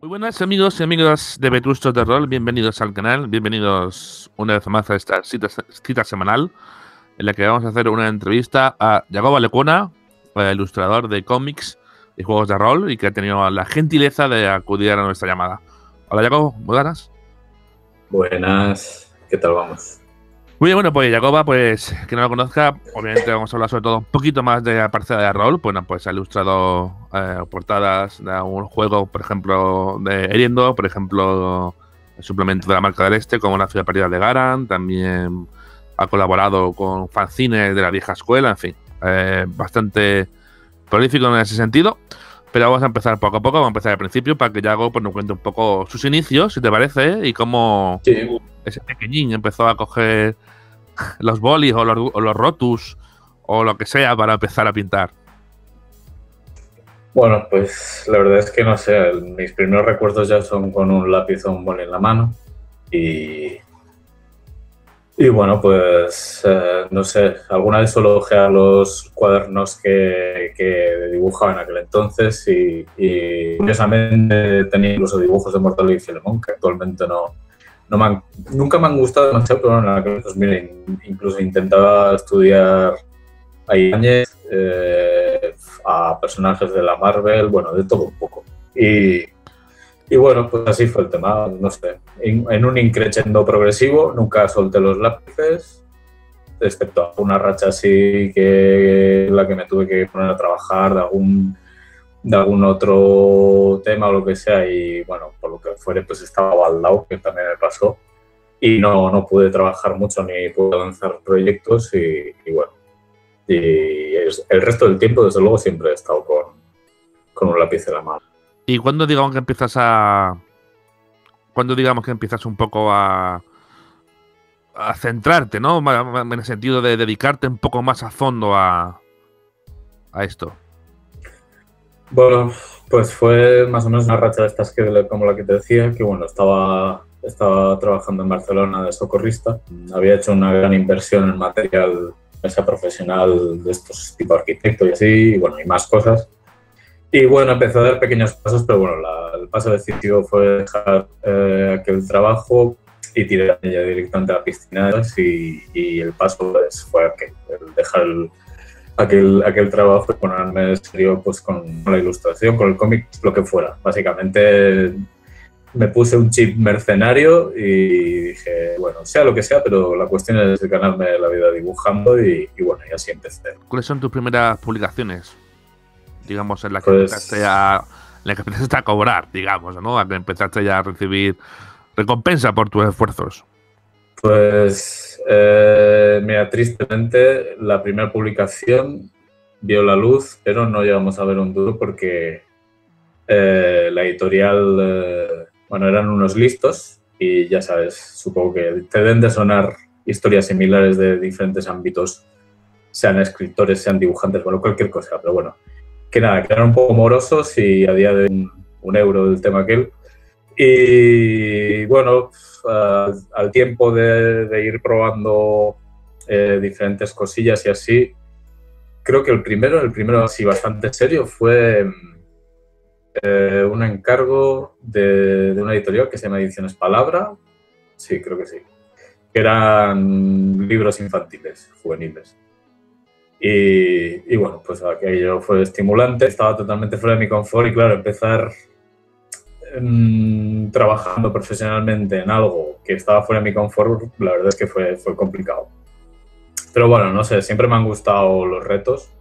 Muy buenas amigos y amigas de Vetustos de Rol, bienvenidos al canal, bienvenidos una vez más a esta cita semanal en la que vamos a hacer una entrevista a Yagoba Lecuna, ilustrador de cómics y juegos de rol y que ha tenido la gentileza de acudir a nuestra llamada. Hola Yagoba, buenas. Buenas, ¿qué tal vamos? Muy bien, bueno, pues Yagoba, pues que no lo conozca, obviamente vamos a hablar sobre todo un poquito más de la parcela de rol. Bueno, pues ha ilustrado portadas de un juego, por ejemplo, de Eriendo, por ejemplo, el suplemento de la Marca del Este, como la ciudad perdida de Garan. También ha colaborado con fanzines de la vieja escuela, en fin, bastante prolífico en ese sentido. Pero vamos a empezar poco a poco, vamos a empezar al principio para que Yago pues, nos cuente un poco sus inicios, si te parece, y cómo ese pequeñín empezó a coger los bolis o los rotus o lo que sea para empezar a pintar. Bueno, pues la verdad es que no sé, mis primeros recuerdos ya son con un lápiz o un boli en la mano y bueno, pues no sé, alguna vez solo ojeaba los cuadernos que dibujaba en aquel entonces y curiosamente tenía incluso dibujos de Mortadelo y Filemón, que actualmente nunca me han gustado demasiado, pero bueno, en aquel entonces, mira, incluso intentaba estudiar a Ibáñez, a personajes de la Marvel, bueno, de todo un poco. Y bueno, pues así fue el tema, no sé. En un increchendo progresivo, nunca solté los lápices, excepto una racha así que la que me tuve que poner a trabajar de algún otro tema o lo que sea, y bueno, por lo que fuere, pues estaba baldado, que también me pasó, y no pude trabajar mucho ni pude lanzar proyectos y bueno. Y el resto del tiempo, desde luego, siempre he estado con un lápiz en la mano. ¿Y cuándo digamos que empiezas un poco a centrarte, ¿no? En el sentido de dedicarte un poco más a fondo a esto? Bueno, pues fue más o menos una racha de estas como la que te decía, que bueno, estaba trabajando en Barcelona de socorrista. Había hecho una gran inversión en material profesional de estos tipo arquitecto y así, y bueno, y más cosas. Y bueno, empecé a dar pequeños pasos, pero bueno, el paso decisivo fue dejar aquel trabajo y tirar ya directamente a la piscina y el paso pues, fue dejar aquel trabajo y ponerme en serio pues, con la ilustración, con el cómic, lo que fuera. Básicamente me puse un chip mercenario y dije, bueno, sea lo que sea, pero la cuestión es ganarme la vida dibujando y bueno, y así empecé. ¿Cuáles son tus primeras publicaciones? Digamos, en las que Pues, empezaste a cobrar, digamos, ¿no? A que empezaste ya a recibir recompensa por tus esfuerzos. Pues, mira, tristemente, la primera publicación vio la luz, pero no llegamos a ver un duro porque la editorial, bueno, eran unos listos y ya sabes, supongo que te deben de sonar historias similares de diferentes ámbitos, sean escritores, sean dibujantes, bueno, cualquier cosa, pero bueno, que nada, que eran un poco morosos y a día de un euro del tema aquel. Y bueno, al tiempo de ir probando diferentes cosillas y así, creo que el primero así bastante serio fue un encargo de una editorial que se llama Ediciones Palabra, sí, creo que sí, que eran libros infantiles, juveniles. Y bueno, pues aquello fue estimulante, estaba totalmente fuera de mi confort y claro, empezar trabajando profesionalmente en algo que estaba fuera de mi confort, la verdad es que fue complicado. Pero bueno, no sé, siempre me han gustado los retos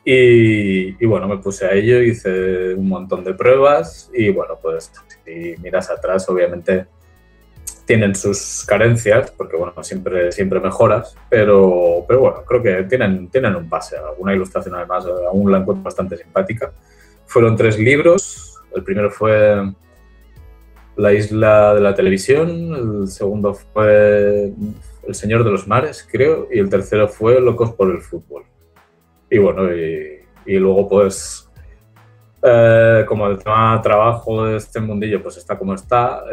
y bueno, me puse a ello, hice un montón de pruebas y bueno, pues si miras atrás, obviamente tienen sus carencias, porque bueno, siempre mejoras, pero bueno, creo que tienen un pase. Alguna ilustración además aún la encuentro bastante simpática. Fueron 3 libros, el primero fue La isla de la televisión, el segundo fue El señor de los mares, creo, y el tercero fue Locos por el fútbol. Y bueno, y luego pues como el tema de trabajo de este mundillo pues está como está,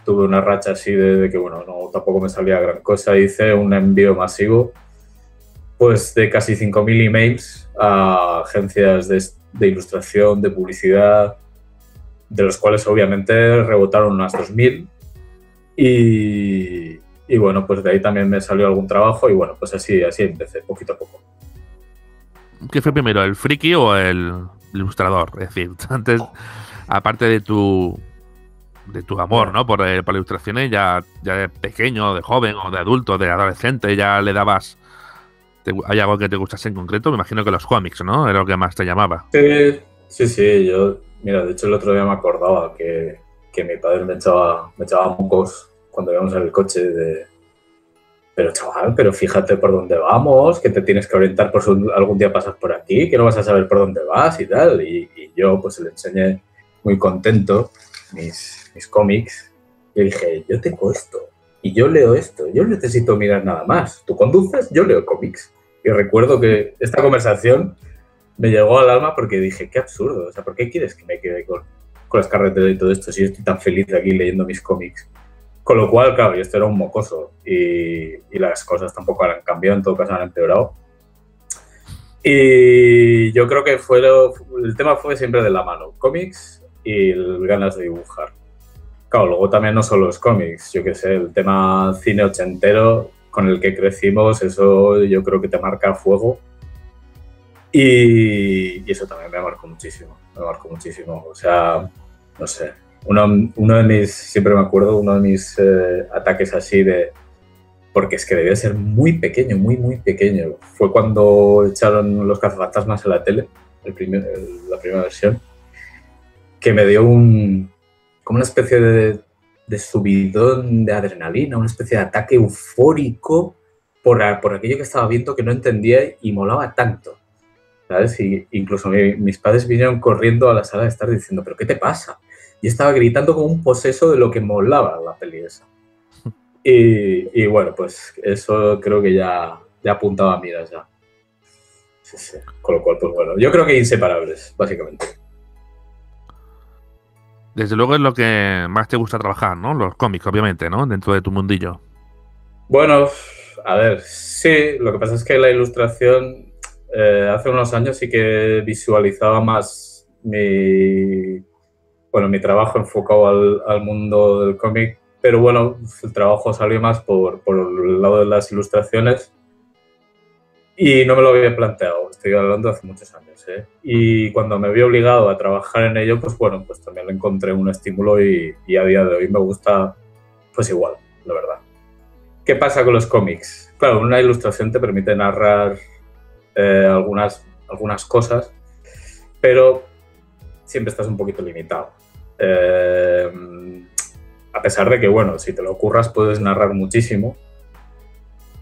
tuve una racha así de que, bueno, no, tampoco me salía gran cosa. Hice un envío masivo pues de casi 5.000 emails a agencias de ilustración, de publicidad, de los cuales obviamente rebotaron unas 2000 y bueno, pues de ahí también me salió algún trabajo y bueno, pues así empecé, poquito a poco. ¿Qué fue primero, el friki o el ilustrador? Es decir, antes, aparte de tu amor, ¿no? Por ilustraciones, ya de pequeño, de joven o de adulto, de adolescente, ya le dabas... ¿Hay algo que te gustase en concreto? Me imagino que los cómics, ¿no? Era lo que más te llamaba. Sí, yo, mira, de hecho el otro día me acordaba que mi padre me echaba mocos cuando íbamos en el coche de... Pero chaval, pero fíjate por dónde vamos, que te tienes que orientar por si algún día pasas por aquí, que no vas a saber por dónde vas y tal. Y yo pues le enseñé muy contento mis cómics y dije, yo tengo esto y yo leo esto, yo no necesito mirar nada más. Tú conduces, yo leo cómics. Y recuerdo que esta conversación me llegó al alma porque dije, qué absurdo, o sea, ¿por qué quieres que me quede con las carreteras y todo esto si yo estoy tan feliz aquí leyendo mis cómics? Con lo cual, claro, yo esto era un mocoso y las cosas tampoco han cambiado, en todo caso han empeorado. Y yo creo que el tema fue siempre de la mano, cómics y ganas de dibujar. Claro, luego también no solo los cómics, yo qué sé, el tema cine ochentero con el que crecimos, eso yo creo que te marca a fuego. Y eso también me marcó muchísimo, o sea, no sé. Uno de mis, siempre me acuerdo, uno de mis ataques así porque es que debía ser muy pequeño, muy pequeño. Fue cuando echaron Los Cazafantasmas en la tele, la primera versión, que me dio como una especie de subidón de adrenalina, una especie de ataque eufórico por aquello que estaba viendo que no entendía y molaba tanto, ¿sabes? Y incluso mis padres vinieron corriendo a la sala de estar diciendo, ¿pero qué te pasa? Y estaba gritando como un poseso de lo que molaba la peli esa. Y bueno, pues eso creo que ya apuntaba a miras ya. Sí. Con lo cual, pues bueno, yo creo que inseparables, básicamente. Desde luego es lo que más te gusta trabajar, ¿no? Los cómics, obviamente, ¿no? Dentro de tu mundillo. Bueno, a ver, sí, lo que pasa es que la ilustración, hace unos años sí que visualizaba más mi trabajo enfocado al mundo del cómic, pero bueno, el trabajo salió más por el lado de las ilustraciones y no me lo había planteado, estoy hablando de hace muchos años, ¿eh? Y cuando me vi obligado a trabajar en ello, pues bueno, pues también le encontré un estímulo y a día de hoy me gusta pues igual, la verdad. ¿Qué pasa con los cómics? Claro, una ilustración te permite narrar algunas cosas, pero siempre estás un poquito limitado. A pesar de que, bueno, si te lo ocurras puedes narrar muchísimo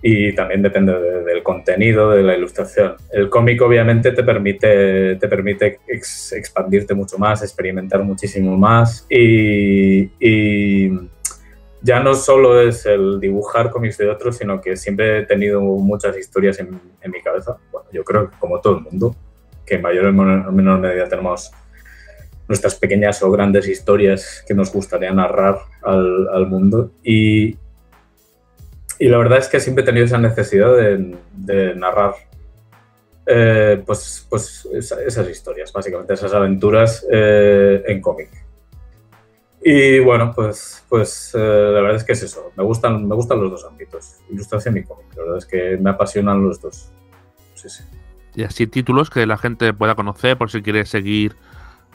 y también depende del contenido, de la ilustración. El cómic obviamente te permite expandirte mucho más, experimentar muchísimo más y ya no solo es el dibujar cómics de otros, sino que siempre he tenido muchas historias en mi cabeza. Bueno, yo creo que como todo el mundo, que en mayor o menor medida tenemos nuestras pequeñas o grandes historias que nos gustaría narrar al mundo. Y la verdad es que siempre he tenido esa necesidad de narrar pues esas historias, básicamente, esas aventuras en cómic. Y bueno, pues la verdad es que es eso. Me gustan los dos ámbitos, ilustración y cómic. La verdad es que me apasionan los dos. Sí. Y así títulos que la gente pueda conocer por si quiere seguir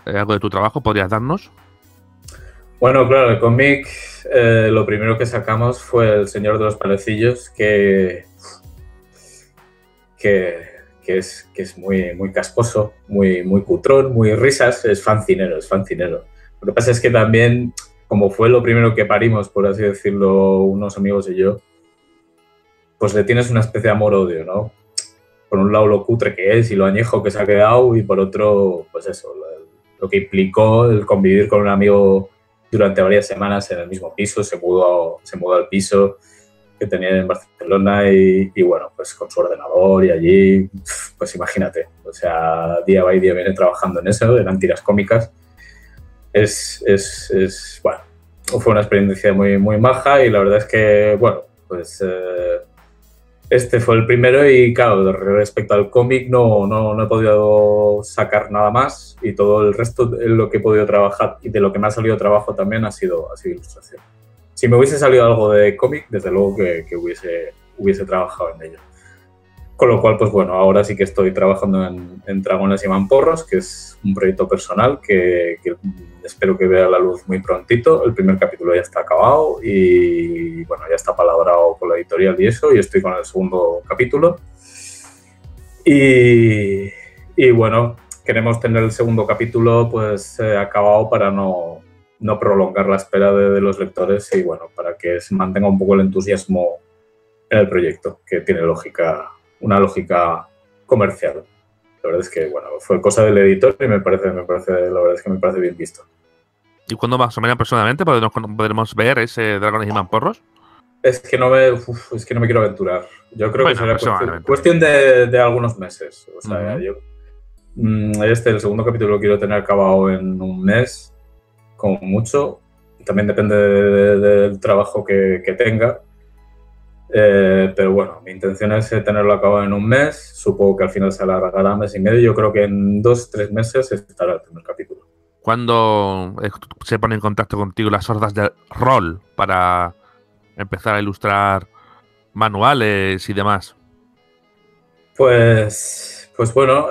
algo de tu trabajo, ¿podrías darnos? Bueno, claro, el cómic, lo primero que sacamos fue El Señor de los Panecillos, que es muy casposo, muy cutrón, muy risas, es fancinero. Lo que pasa es que también, como fue lo primero que parimos, por así decirlo, unos amigos y yo, pues le tienes una especie de amor-odio, ¿no? Por un lado lo cutre que es y lo añejo que se ha quedado y por otro, pues eso, lo que implicó el convivir con un amigo durante varias semanas en el mismo piso, se mudó al piso que tenía en Barcelona y bueno, pues con su ordenador y allí, pues imagínate, o sea, día va y día viene trabajando en eso, eran tiras cómicas. Bueno, fue una experiencia muy maja y la verdad es que, bueno, pues Este fue el primero y, claro, respecto al cómic no he podido sacar nada más y todo el resto de lo que he podido trabajar y de lo que me ha salido trabajo también ha sido ilustración. Si me hubiese salido algo de cómic, desde luego que hubiese trabajado en ello. Con lo cual, pues bueno, ahora sí que estoy trabajando en Dragones y Mamporros, que es un proyecto personal que espero que vea la luz muy prontito. El primer capítulo ya está acabado y, bueno, ya está palabrado con la editorial y eso, y estoy con el segundo capítulo. Y bueno, queremos tener el segundo capítulo pues acabado para no prolongar la espera de los lectores y, bueno, para que se mantenga un poco el entusiasmo en el proyecto, que tiene una lógica comercial. La verdad es que, bueno, fue cosa del editor y la verdad es que me parece bien visto. ¿Y cuándo más o menos aproximadamente podremos ver ese Dragones y Mamporros? Es que no me quiero aventurar. Yo creo que será cuestión de algunos meses. O sea, yo el segundo capítulo lo quiero tener acabado en un mes, como mucho. También depende del trabajo que tenga. Pero bueno, mi intención es tenerlo acabado en un mes. Supongo que al final se alargará mes y medio. Yo creo que en 2-3 meses estará el primer capítulo. ¿Cuándo se ponen en contacto contigo las hordas de rol para empezar a ilustrar manuales y demás? Pues bueno,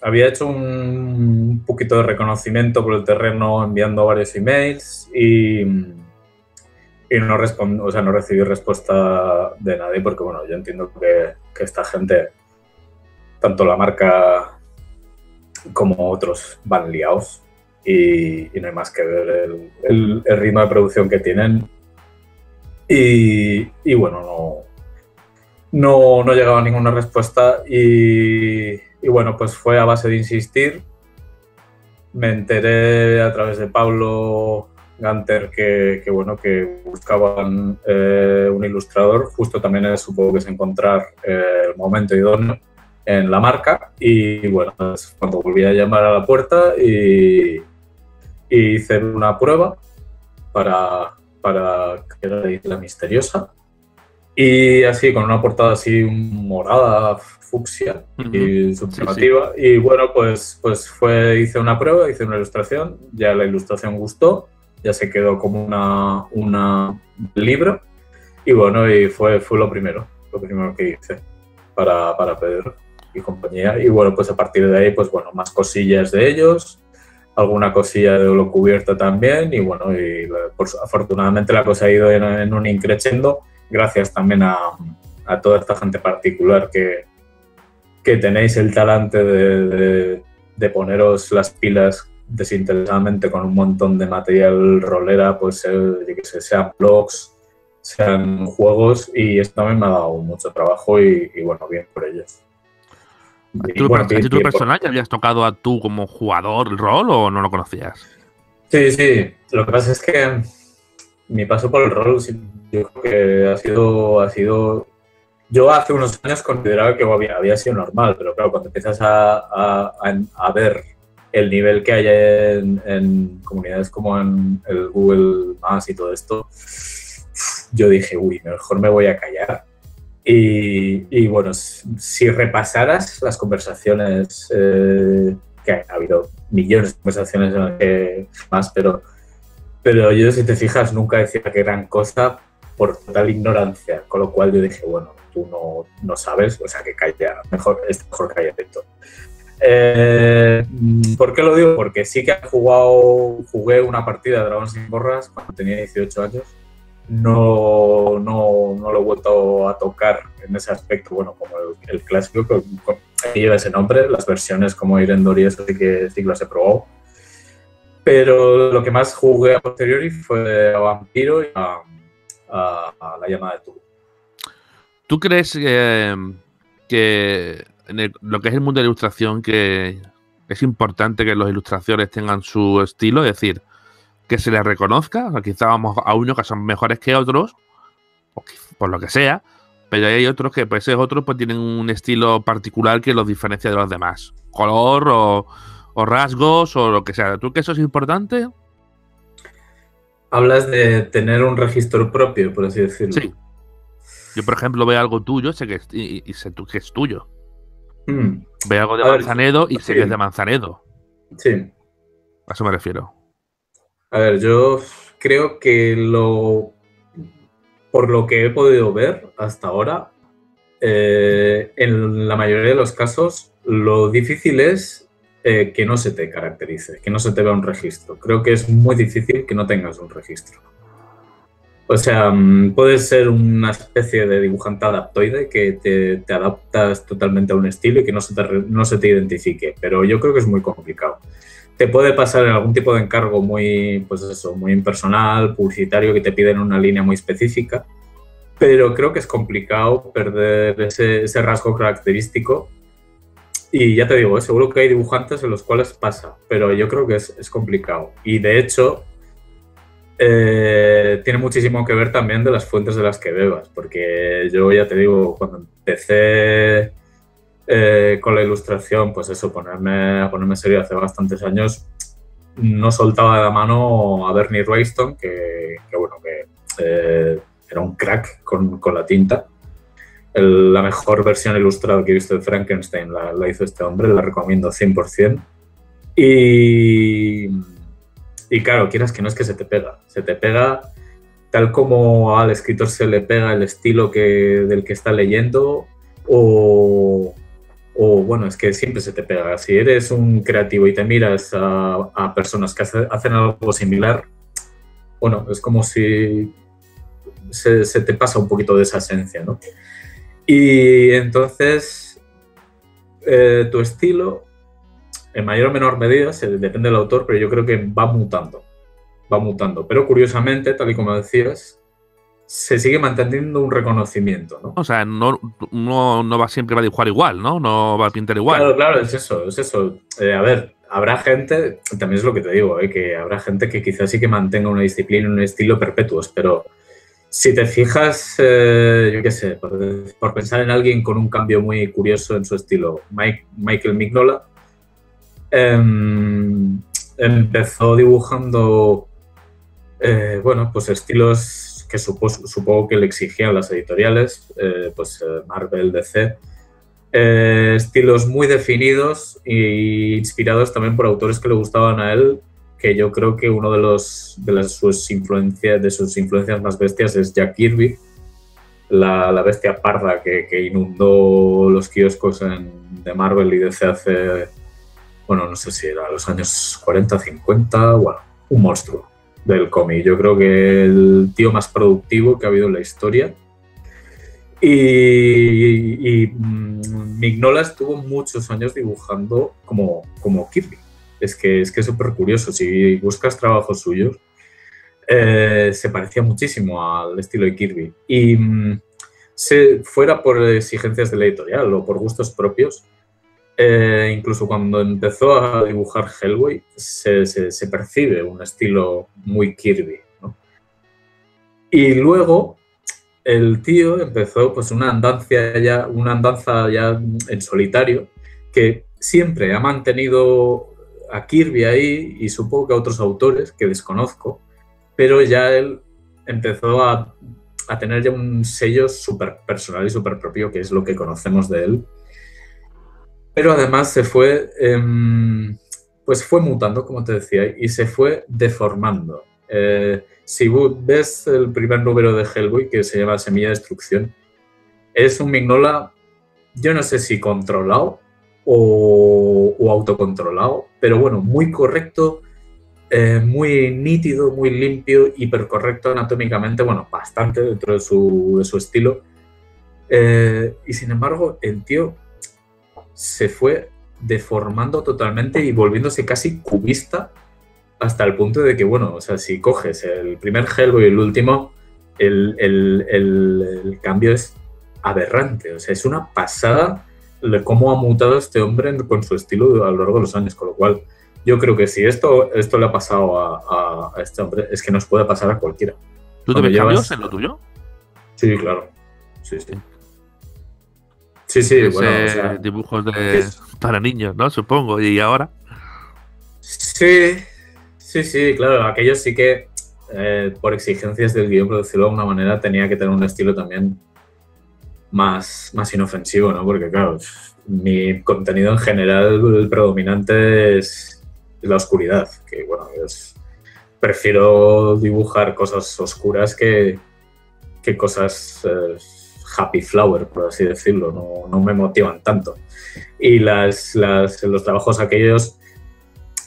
había hecho un poquito de reconocimiento por el terreno enviando varios emails y no recibí respuesta de nadie porque, bueno, yo entiendo que esta gente, tanto la marca como otros, van liados y no hay más que ver el ritmo de producción que tienen y bueno, no llegaba ninguna respuesta y bueno, pues fue a base de insistir. Me enteré a través de Pablo Ganter que buscaban un ilustrador. Justo también supongo que es encontrar el momento idóneo en la marca y, bueno, pues cuando volví a llamar a la puerta y hice una prueba para que era la Isla Misteriosa. Y así, con una portada así morada, fucsia y subjetiva. Sí. Y bueno, pues hice una prueba, hice una ilustración, ya la ilustración gustó, ya se quedó como una libro. Y bueno, y fue lo primero que hice para Pedro y compañía. Y bueno, pues a partir de ahí, pues bueno, más cosillas de ellos, alguna cosilla de Holocubierta también. Y bueno, afortunadamente la cosa ha ido en un increchendo, gracias también a toda esta gente particular que tenéis el talante de poneros las pilas desinteresadamente con un montón de material rolera, pues yo que sé, sean blogs, sean juegos, y esto también me ha dado mucho trabajo y bueno, bien por ellos. ¿A título personal ya habías tocado a tú como jugador el rol o no lo conocías? Sí, lo que pasa es que mi paso por el rol, yo creo que ha sido... Yo hace unos años consideraba que había sido normal, pero claro, cuando empiezas a ver el nivel que hay en comunidades como en el Google Maps y todo esto, yo dije, uy, mejor me voy a callar. Y bueno, si repasaras las conversaciones, que ha habido millones de conversaciones en las que más, pero yo, si te fijas, nunca decía que gran cosa por total ignorancia, con lo cual yo dije, bueno, tú no sabes, o sea, que calla, es mejor calladito. ¿Por qué lo digo? Porque sí que jugué una partida de Dragones y Mamporros cuando tenía 18 años. No lo he vuelto a tocar en ese aspecto, bueno, como el clásico que lleva ese nombre, las versiones como Irendor y eso sí que las he probado. Pero lo que más jugué a posteriori fue a Vampiro y a La Llamada de Tulu. ¿Tú crees que en lo que es el mundo de la ilustración, que es importante que los ilustradores tengan su estilo, es decir, que se les reconozca? O sea, quizá vamos a unos que son mejores que otros, por lo que sea, pero hay otros que, pues, esos otros pues tienen un estilo particular que los diferencia de los demás. Color o rasgos o lo que sea. ¿Tú crees que eso es importante? Hablas de tener un registro propio, por así decirlo. Sí. Yo, por ejemplo, veo algo tuyo sé que y sé tú que es tuyo. Mm. Veo algo de A ver, Manzanedo y sé sí. que es de Manzanedo. Sí. A eso me refiero. A ver, yo creo que por lo que he podido ver hasta ahora, en la mayoría de los casos, lo difícil es que no se te caracterice, que no se te vea un registro. Creo que es muy difícil que no tengas un registro. O sea, puedes ser una especie de dibujante adaptoide que te adaptas totalmente a un estilo y que no se te identifique, pero yo creo que es muy complicado. Te puede pasar en algún tipo de encargo muy, pues eso, muy impersonal, publicitario, que te piden una línea muy específica, pero creo que es complicado perder ese rasgo característico. Y ya te digo, seguro que hay dibujantes en los cuales pasa, pero yo creo que es complicado. Y de hecho, tiene muchísimo que ver también de las fuentes de las que bebas, porque yo ya te digo, cuando empecé con la ilustración, pues eso, a ponerme serio hace bastantes años, no soltaba de la mano a Bernie Wrightson, que era un crack con la tinta. La mejor versión ilustrada que he visto de Frankenstein la hizo este hombre, la recomiendo 100%. Y claro, quieras que no, es que se te pega tal como al escritor se le pega el estilo del que está leyendo o bueno, es que siempre se te pega. Si eres un creativo y te miras a personas que hacen algo similar, bueno, es como si se te pasa un poquito de esa esencia, ¿no? Y entonces tu estilo, en mayor o menor medida, depende del autor, pero yo creo que va mutando. Pero curiosamente, tal y como decías, se sigue manteniendo un reconocimiento, ¿no? O sea, no va siempre va a dibujar igual, ¿no? No va a pintar igual. Claro, es eso. A ver, habrá gente, también es lo que te digo, que habrá gente que quizás sí que mantenga una disciplina y un estilo perpetuos, pero si te fijas, yo qué sé, por pensar en alguien con un cambio muy curioso en su estilo, Michael Mignola, empezó dibujando, bueno, pues estilos que supongo que le exigían las editoriales, Marvel, DC, estilos muy definidos e inspirados también por autores que le gustaban a él, que yo creo que uno de sus influencias más bestias es Jack Kirby, la bestia parda que inundó los kioscos de Marvel y DC hace, bueno, no sé si era los años 40, 50, bueno, un monstruo del cómic. Yo creo que el tío más productivo que ha habido en la historia. Y Mignola estuvo muchos años dibujando como Kirby. Es que es súper curioso. Si buscas trabajos suyos, se parecía muchísimo al estilo de Kirby. Y fuera por exigencias de la editorial o por gustos propios, incluso cuando empezó a dibujar Hellboy, se percibe un estilo muy Kirby, ¿no? Y luego el tío empezó pues una andanza ya en solitario, que siempre ha mantenido a Kirby ahí y supongo que a otros autores que desconozco, pero ya él empezó a tener ya un sello súper personal y súper propio, que es lo que conocemos de él. Pero además pues fue mutando, como te decía, y se fue deformando. Si ves el primer número de Hellboy, que se llama Semilla de Destrucción, es un Mignola, yo no sé si controlado o autocontrolado, pero bueno, muy correcto, muy nítido, muy limpio, hipercorrecto anatómicamente, bueno, bastante dentro de su estilo. Y sin embargo, el tío se fue deformando totalmente y volviéndose casi cubista, hasta el punto de que, bueno, o sea, si coges el primer Hellboy y el último, el cambio es aberrante. O sea, es una pasada cómo ha mutado este hombre con su estilo a lo largo de los años. Con lo cual, yo creo que si esto le ha pasado a este hombre, es que nos puede pasar a cualquiera. ¿Tú te ves cambios en lo tuyo? Sí, claro. Sí, bueno. O sea, dibujos para niños, ¿no? Supongo. ¿Y ahora? Sí, claro. Aquellos sí que, por exigencias del guión, por decirlo de alguna manera, tenía que tener un estilo también más inofensivo, ¿no? Porque, claro, mi contenido en general, el predominante es la oscuridad, que, bueno, prefiero dibujar cosas oscuras que cosas happy flower, por así decirlo, no me motivan tanto. Y los trabajos aquellos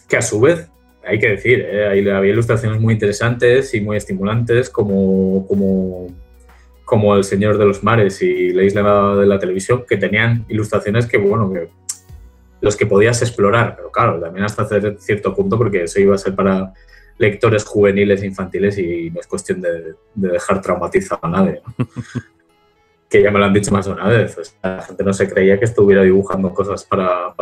que a su vez, hay que decir, había ilustraciones muy interesantes y muy estimulantes como El Señor de los Mares y La Isla de la Televisión, que tenían ilustraciones que, bueno, los que podías explorar, pero claro, también hasta cierto punto, porque eso iba a ser para lectores juveniles e infantiles y no es cuestión de dejar traumatizado a nadie, ¿no? Que ya me lo han dicho más de una vez. O sea, la gente no se creía que estuviera dibujando cosas para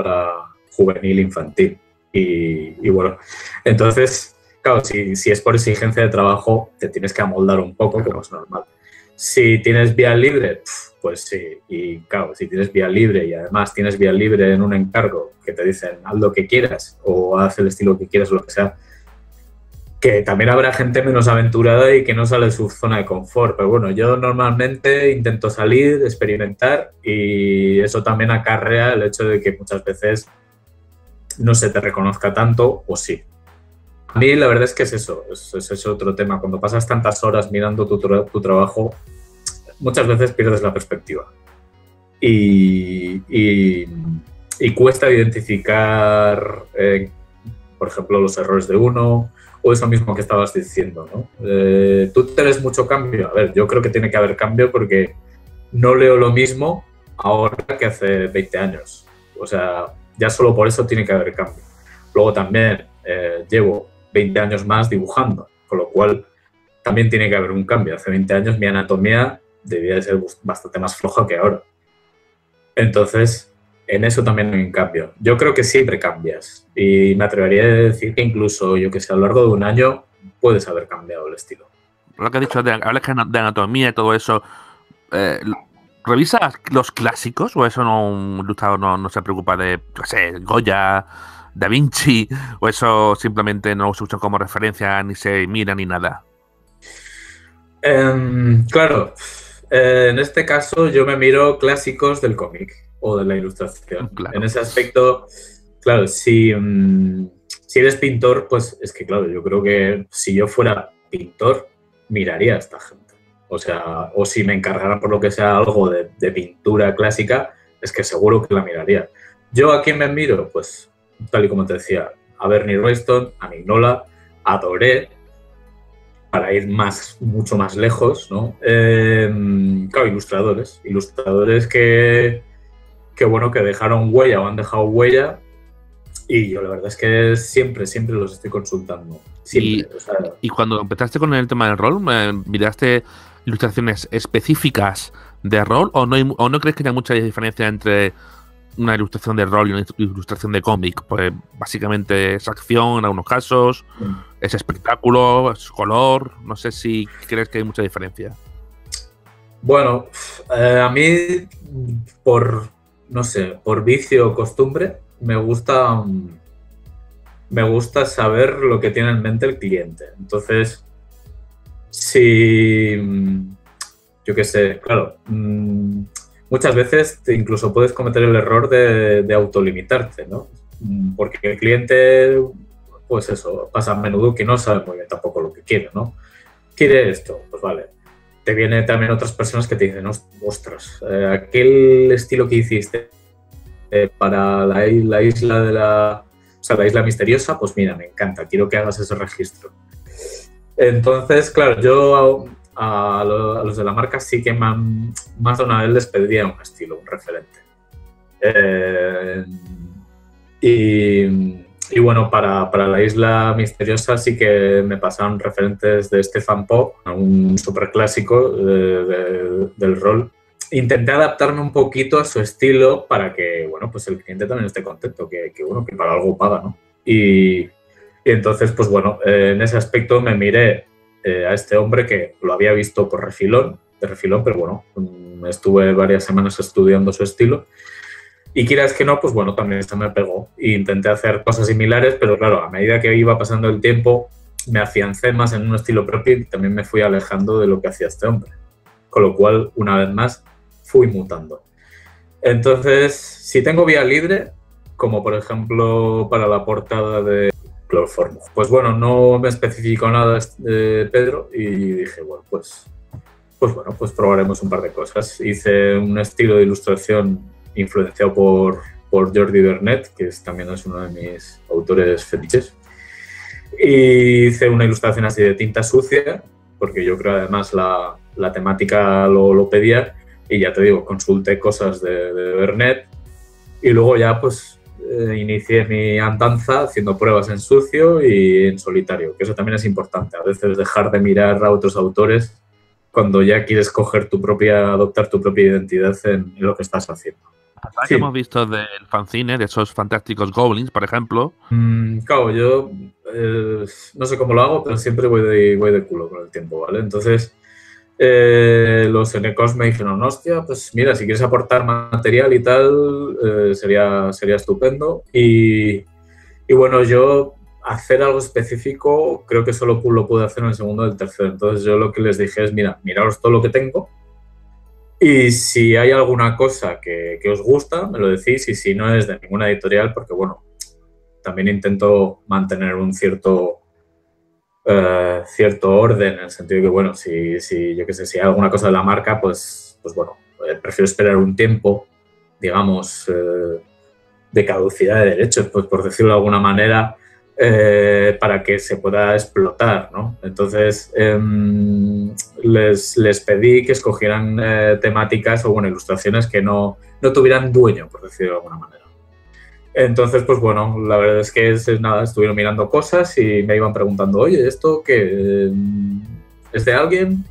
juvenil, infantil. Y bueno, entonces, claro, si es por exigencia de trabajo, te tienes que amoldar un poco, como es normal. Si tienes vía libre, pues sí. Y claro, si tienes vía libre y además tienes vía libre en un encargo que te dicen haz lo que quieras o haz el estilo que quieras o lo que sea, que también habrá gente menos aventurada y que no sale de su zona de confort. Pero bueno, yo normalmente intento salir, experimentar y eso también acarrea el hecho de que muchas veces no se te reconozca tanto o sí. A mí la verdad es que es eso, es otro tema. Cuando pasas tantas horas mirando tu trabajo, muchas veces pierdes la perspectiva. Y cuesta identificar, por ejemplo, los errores de uno o eso mismo que estabas diciendo, ¿no? ¿Tú tienes mucho cambio? A ver, yo creo que tiene que haber cambio porque no leo lo mismo ahora que hace 20 años. O sea, ya solo por eso tiene que haber cambio. Luego también llevo 20 años más dibujando, con lo cual también tiene que haber un cambio. Hace 20 años mi anatomía debía de ser bastante más floja que ahora. Entonces, en eso también hay un cambio. Yo creo que siempre cambias y me atrevería a decir que incluso, yo que sé, a lo largo de un año puedes haber cambiado el estilo. Lo que has dicho, hablas de anatomía y todo eso, ¿revisas los clásicos o eso un ilustrador no se preocupa de, yo sé, Goya, Da Vinci, o eso simplemente no se usa como referencia, ni se mira ni nada? Claro, en este caso yo me miro clásicos del cómic o de la ilustración. Claro. En ese aspecto, claro, si eres pintor, pues es que, claro, yo creo que si yo fuera pintor, miraría a esta gente. O sea, o si me encargaran por lo que sea algo de pintura clásica, es que seguro que la miraría. ¿Yo a quién me miro? Pues, tal y como te decía, a Bernie Wrightson, a Mignola, a Doré, para ir mucho más lejos, ¿no? Claro, ilustradores que bueno, que dejaron huella o han dejado huella y yo la verdad es que siempre los estoy consultando. Siempre, y cuando empezaste con el tema del rol, ¿miraste ilustraciones específicas de rol o no crees que haya mucha diferencia entre una ilustración de rol y una ilustración de cómic? Pues básicamente es acción en algunos casos, es espectáculo, es color, no sé si crees que hay mucha diferencia. Bueno, a mí por vicio o costumbre me gusta saber lo que tiene en mente el cliente. Entonces, si yo qué sé, claro, muchas veces incluso puedes cometer el error de autolimitarte, ¿no? Porque el cliente, pues eso, pasa a menudo que no sabe muy bien tampoco lo que quiere, ¿no? ¿Quiere esto? Pues vale. Te vienen también otras personas que te dicen, ostras, aquel estilo que hiciste para la isla la isla misteriosa, pues mira, me encanta, quiero que hagas ese registro. Entonces, claro, yo a los de la marca sí que más de una vez les pediría un estilo, un referente. Y bueno, para la isla misteriosa sí que me pasaron referentes de Stefan Poe, un superclásico del rol. Intenté adaptarme un poquito a su estilo para que, bueno, pues el cliente también esté contento, que para algo paga, ¿no? Y entonces, pues bueno, en ese aspecto me miré a este hombre que lo había visto de refilón, pero bueno, estuve varias semanas estudiando su estilo. Y quieras que no, pues bueno, también se me pegó. E intenté hacer cosas similares, pero claro, a medida que iba pasando el tiempo, me afiancé más en un estilo propio y también me fui alejando de lo que hacía este hombre. Con lo cual, una vez más, fui mutando. Entonces, si tengo vía libre, como por ejemplo para la portada de Chloroformo, pues bueno, no me especificó nada Pedro y dije, bueno, pues probaremos un par de cosas. Hice un estilo de ilustración influenciado por Jordi Vernet, que también es uno de mis autores fetiches. Y hice una ilustración así de tinta sucia, porque yo creo además la temática lo pedía. Y ya te digo, consulté cosas de Vernet y luego ya pues inicié mi andanza haciendo pruebas en sucio y en solitario, que eso también es importante. A veces dejar de mirar a otros autores cuando ya quieres adoptar tu propia identidad en lo que estás haciendo. ¿Sabes que hemos visto del fanzine, de esos fantásticos goblins, por ejemplo? Claro, yo no sé cómo lo hago, pero siempre voy de culo con el tiempo, ¿vale? Entonces, los Enecos me dijeron, hostia, pues mira, si quieres aportar material y tal, sería estupendo. Y bueno, yo hacer algo específico creo que solo lo pude hacer en el segundo o el tercero. Entonces yo lo que les dije es, mira, miraros todo lo que tengo y si hay alguna cosa que os gusta, me lo decís, y si no es de ninguna editorial, porque bueno, también intento mantener un cierto orden, en el sentido de que, bueno, si yo qué sé, si hay alguna cosa de la marca, pues bueno, prefiero esperar un tiempo, digamos, de caducidad de derechos, pues por decirlo de alguna manera, para que se pueda explotar, ¿no? Entonces, les pedí que escogieran temáticas o, bueno, ilustraciones que no tuvieran dueño, por decirlo de alguna manera. Entonces, pues bueno, la verdad es que nada, estuvieron mirando cosas y me iban preguntando, oye, ¿esto qué? ¿Es de alguien?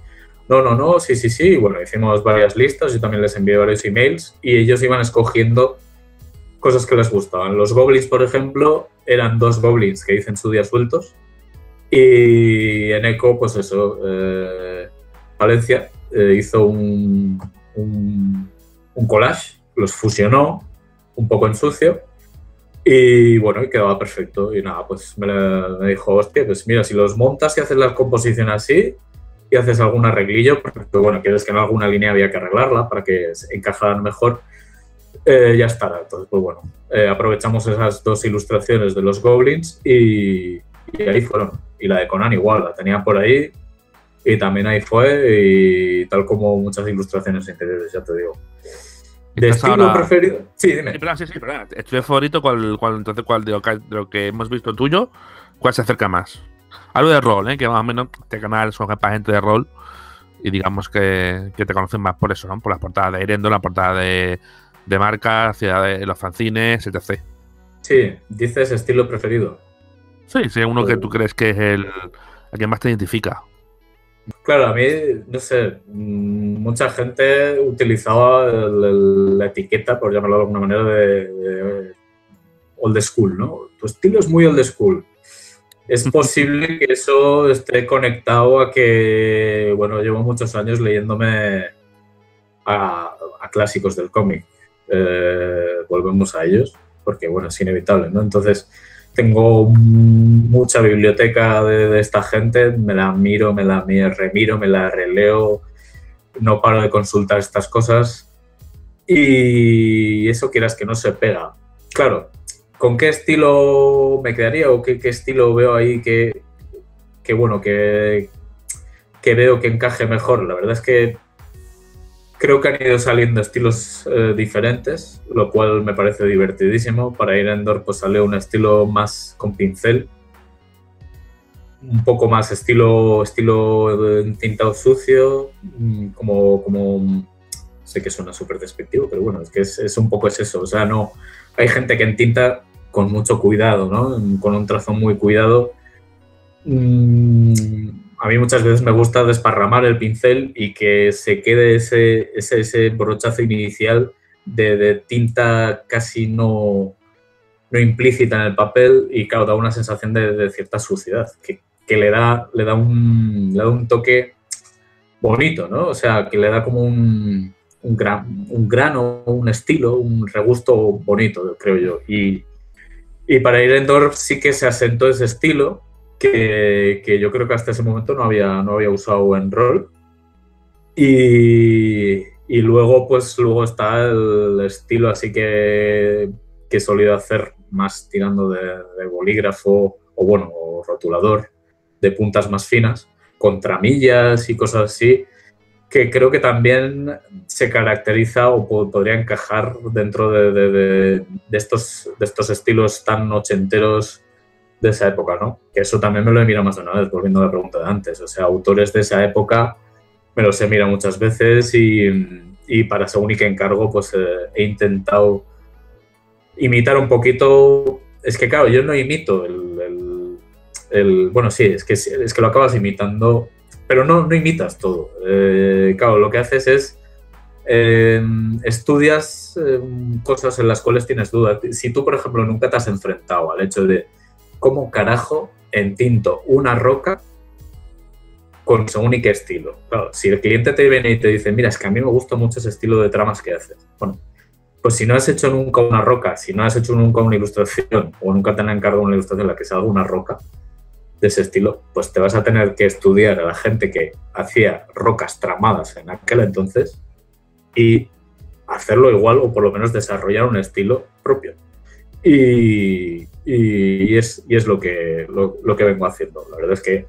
No, sí. Y bueno, hicimos varias listas, yo también les envié varios emails y ellos iban escogiendo cosas que les gustaban. Los goblins, por ejemplo, eran 2 goblins que hice en su día sueltos y en Eco, pues eso, Valencia hizo un collage, los fusionó un poco en sucio. Y bueno, y quedaba perfecto. Y nada, pues me dijo, hostia, pues mira, si los montas y haces la composición así y haces algún arreglillo, porque bueno, quieres que en alguna línea había que arreglarla para que encajaran mejor, ya estará. Entonces, pues bueno, aprovechamos esas 2 ilustraciones de los goblins y ahí fueron. Y la de Conan igual, la tenía por ahí y también ahí fue, y tal como muchas ilustraciones interiores, ya te digo. ¿De estilo ahora preferido? Sí, dime. Sí, perdón. ¿Estudio favorito? Entonces, ¿cuál de lo que hemos visto tuyo? ¿Cuál se acerca más? Algo de rol, que más o menos este canal son para gente de rol y digamos que te conocen más por eso, ¿no? Por las portadas de Erendo, la portada de marca, Ciudad de los fanzines, etc. Sí, dices estilo preferido. Sí, uno que tú crees que es el que más te identifica. Claro, a mí, no sé, mucha gente utilizaba la etiqueta, por llamarlo de alguna manera, de old school, ¿no? Tu estilo es muy old school. Es posible que eso esté conectado a que, bueno, llevo muchos años leyéndome a clásicos del cómic. Volvemos a ellos, porque, bueno, es inevitable, ¿no? Entonces, tengo mucha biblioteca de esta gente, me la miro, me la remiro, me la releo, no paro de consultar estas cosas y eso quieras que no se pega. Claro, ¿con qué estilo me quedaría o qué estilo veo ahí que bueno, que veo que encaje mejor? La verdad es que creo que han ido saliendo estilos diferentes, lo cual me parece divertidísimo. Para Erendor pues sale un estilo más con pincel, un poco más estilo tintado sucio, como sé que suena súper despectivo, pero bueno, es que es un poco eso. O sea, no hay gente que entinta con mucho cuidado, ¿no? Con un trazo muy cuidado. A mí muchas veces me gusta desparramar el pincel y que se quede ese brochazo inicial de tinta casi no implícita en el papel y, claro, da una sensación de cierta suciedad que le da un toque bonito, ¿no? O sea, que le da como un grano, un estilo, un regusto bonito, creo yo. Y para Erendor sí que se asentó ese estilo que yo creo que hasta ese momento no había usado en rol. Y Y luego, pues luego está el estilo así que he solido hacer más tirando de bolígrafo o bueno, o rotulador de puntas más finas, con tramillas y cosas así, que creo que también se caracteriza o podría encajar dentro de estos estilos tan ochenteros de esa época, ¿no? Que eso también me lo he mirado más de una vez, volviendo a la pregunta de antes. O sea, autores de esa época me los he mirado muchas veces y para según y qué encargo, pues he intentado imitar un poquito. Es que, claro, yo no imito bueno, sí, es que lo acabas imitando, pero no imitas todo. Claro, lo que haces es estudias cosas en las cuales tienes dudas. Si tú, por ejemplo, nunca te has enfrentado al hecho de cómo carajo entinto una roca con según y qué estilo. Claro, si el cliente te viene y te dice, mira, es que a mí me gusta mucho ese estilo de tramas que haces. Bueno, pues si no has hecho nunca una roca, si no has hecho nunca una ilustración o nunca te han encargado una ilustración en la que salga una roca de ese estilo, pues te vas a tener que estudiar a la gente que hacía rocas tramadas en aquel entonces y hacerlo igual o por lo menos desarrollar un estilo propio. Y es lo que vengo haciendo. La verdad es que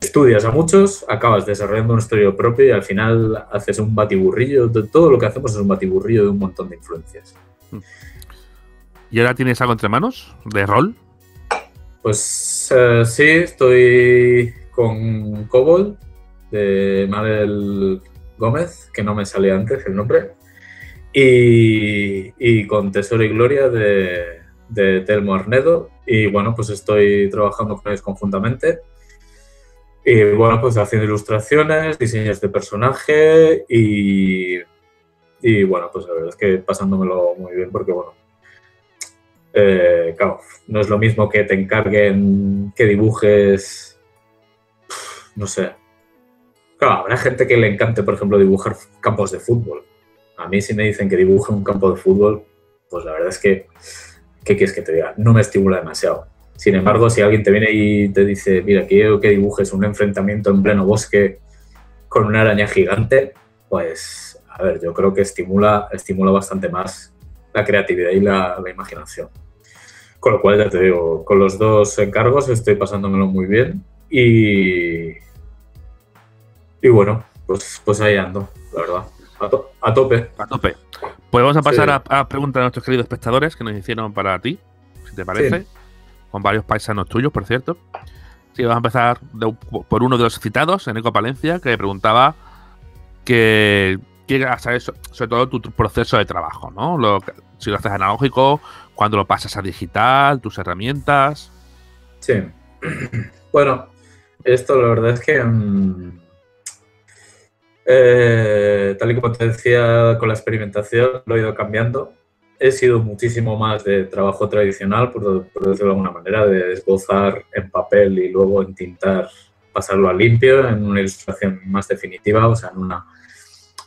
estudias a muchos, acabas desarrollando un estilo propio y al final haces un batiburrillo. Todo lo que hacemos es un batiburrillo de un montón de influencias. ¿Y ahora tienes algo entre manos de rol? Pues sí, estoy con Kobold de Mabel Gómez, que no me salía antes el nombre, y con Tesoro y Gloria de Telmo Arnedo. Y bueno, pues estoy trabajando con ellos conjuntamente. Y bueno, pues haciendo ilustraciones, diseños de personaje y bueno, pues la verdad es que pasándomelo muy bien porque bueno, claro, no es lo mismo que te encarguen que dibujes, no sé. Claro, habrá gente que le encante, por ejemplo, dibujar campos de fútbol. A mí si me dicen que dibuje un campo de fútbol, pues la verdad es que, ¿qué quieres que te diga? No me estimula demasiado. Sin embargo, si alguien te viene y te dice, mira, quiero que dibujes un enfrentamiento en pleno bosque con una araña gigante, pues, a ver, yo creo que estimula bastante más la creatividad y la imaginación. Con lo cual, ya te digo, con los dos encargos estoy pasándomelo muy bien y bueno, pues ahí ando, la verdad, a tope. A tope. Pues vamos a pasar a preguntas a nuestros queridos espectadores que nos hicieron para ti, si te parece. Sí. Con varios paisanos tuyos, por cierto. Sí, vamos a empezar por uno de los citados, Eneco Palencia, que preguntaba que quiere saber sobre todo tu proceso de trabajo, ¿no? Si lo haces analógico, cuando lo pasas a digital, tus herramientas. Sí. Bueno, esto la verdad es que tal y como te decía, con la experimentación lo he ido cambiando. He sido muchísimo más de trabajo tradicional, por decirlo de alguna manera, de esbozar en papel y luego entintar, pasarlo a limpio en una ilustración más definitiva, o sea, en una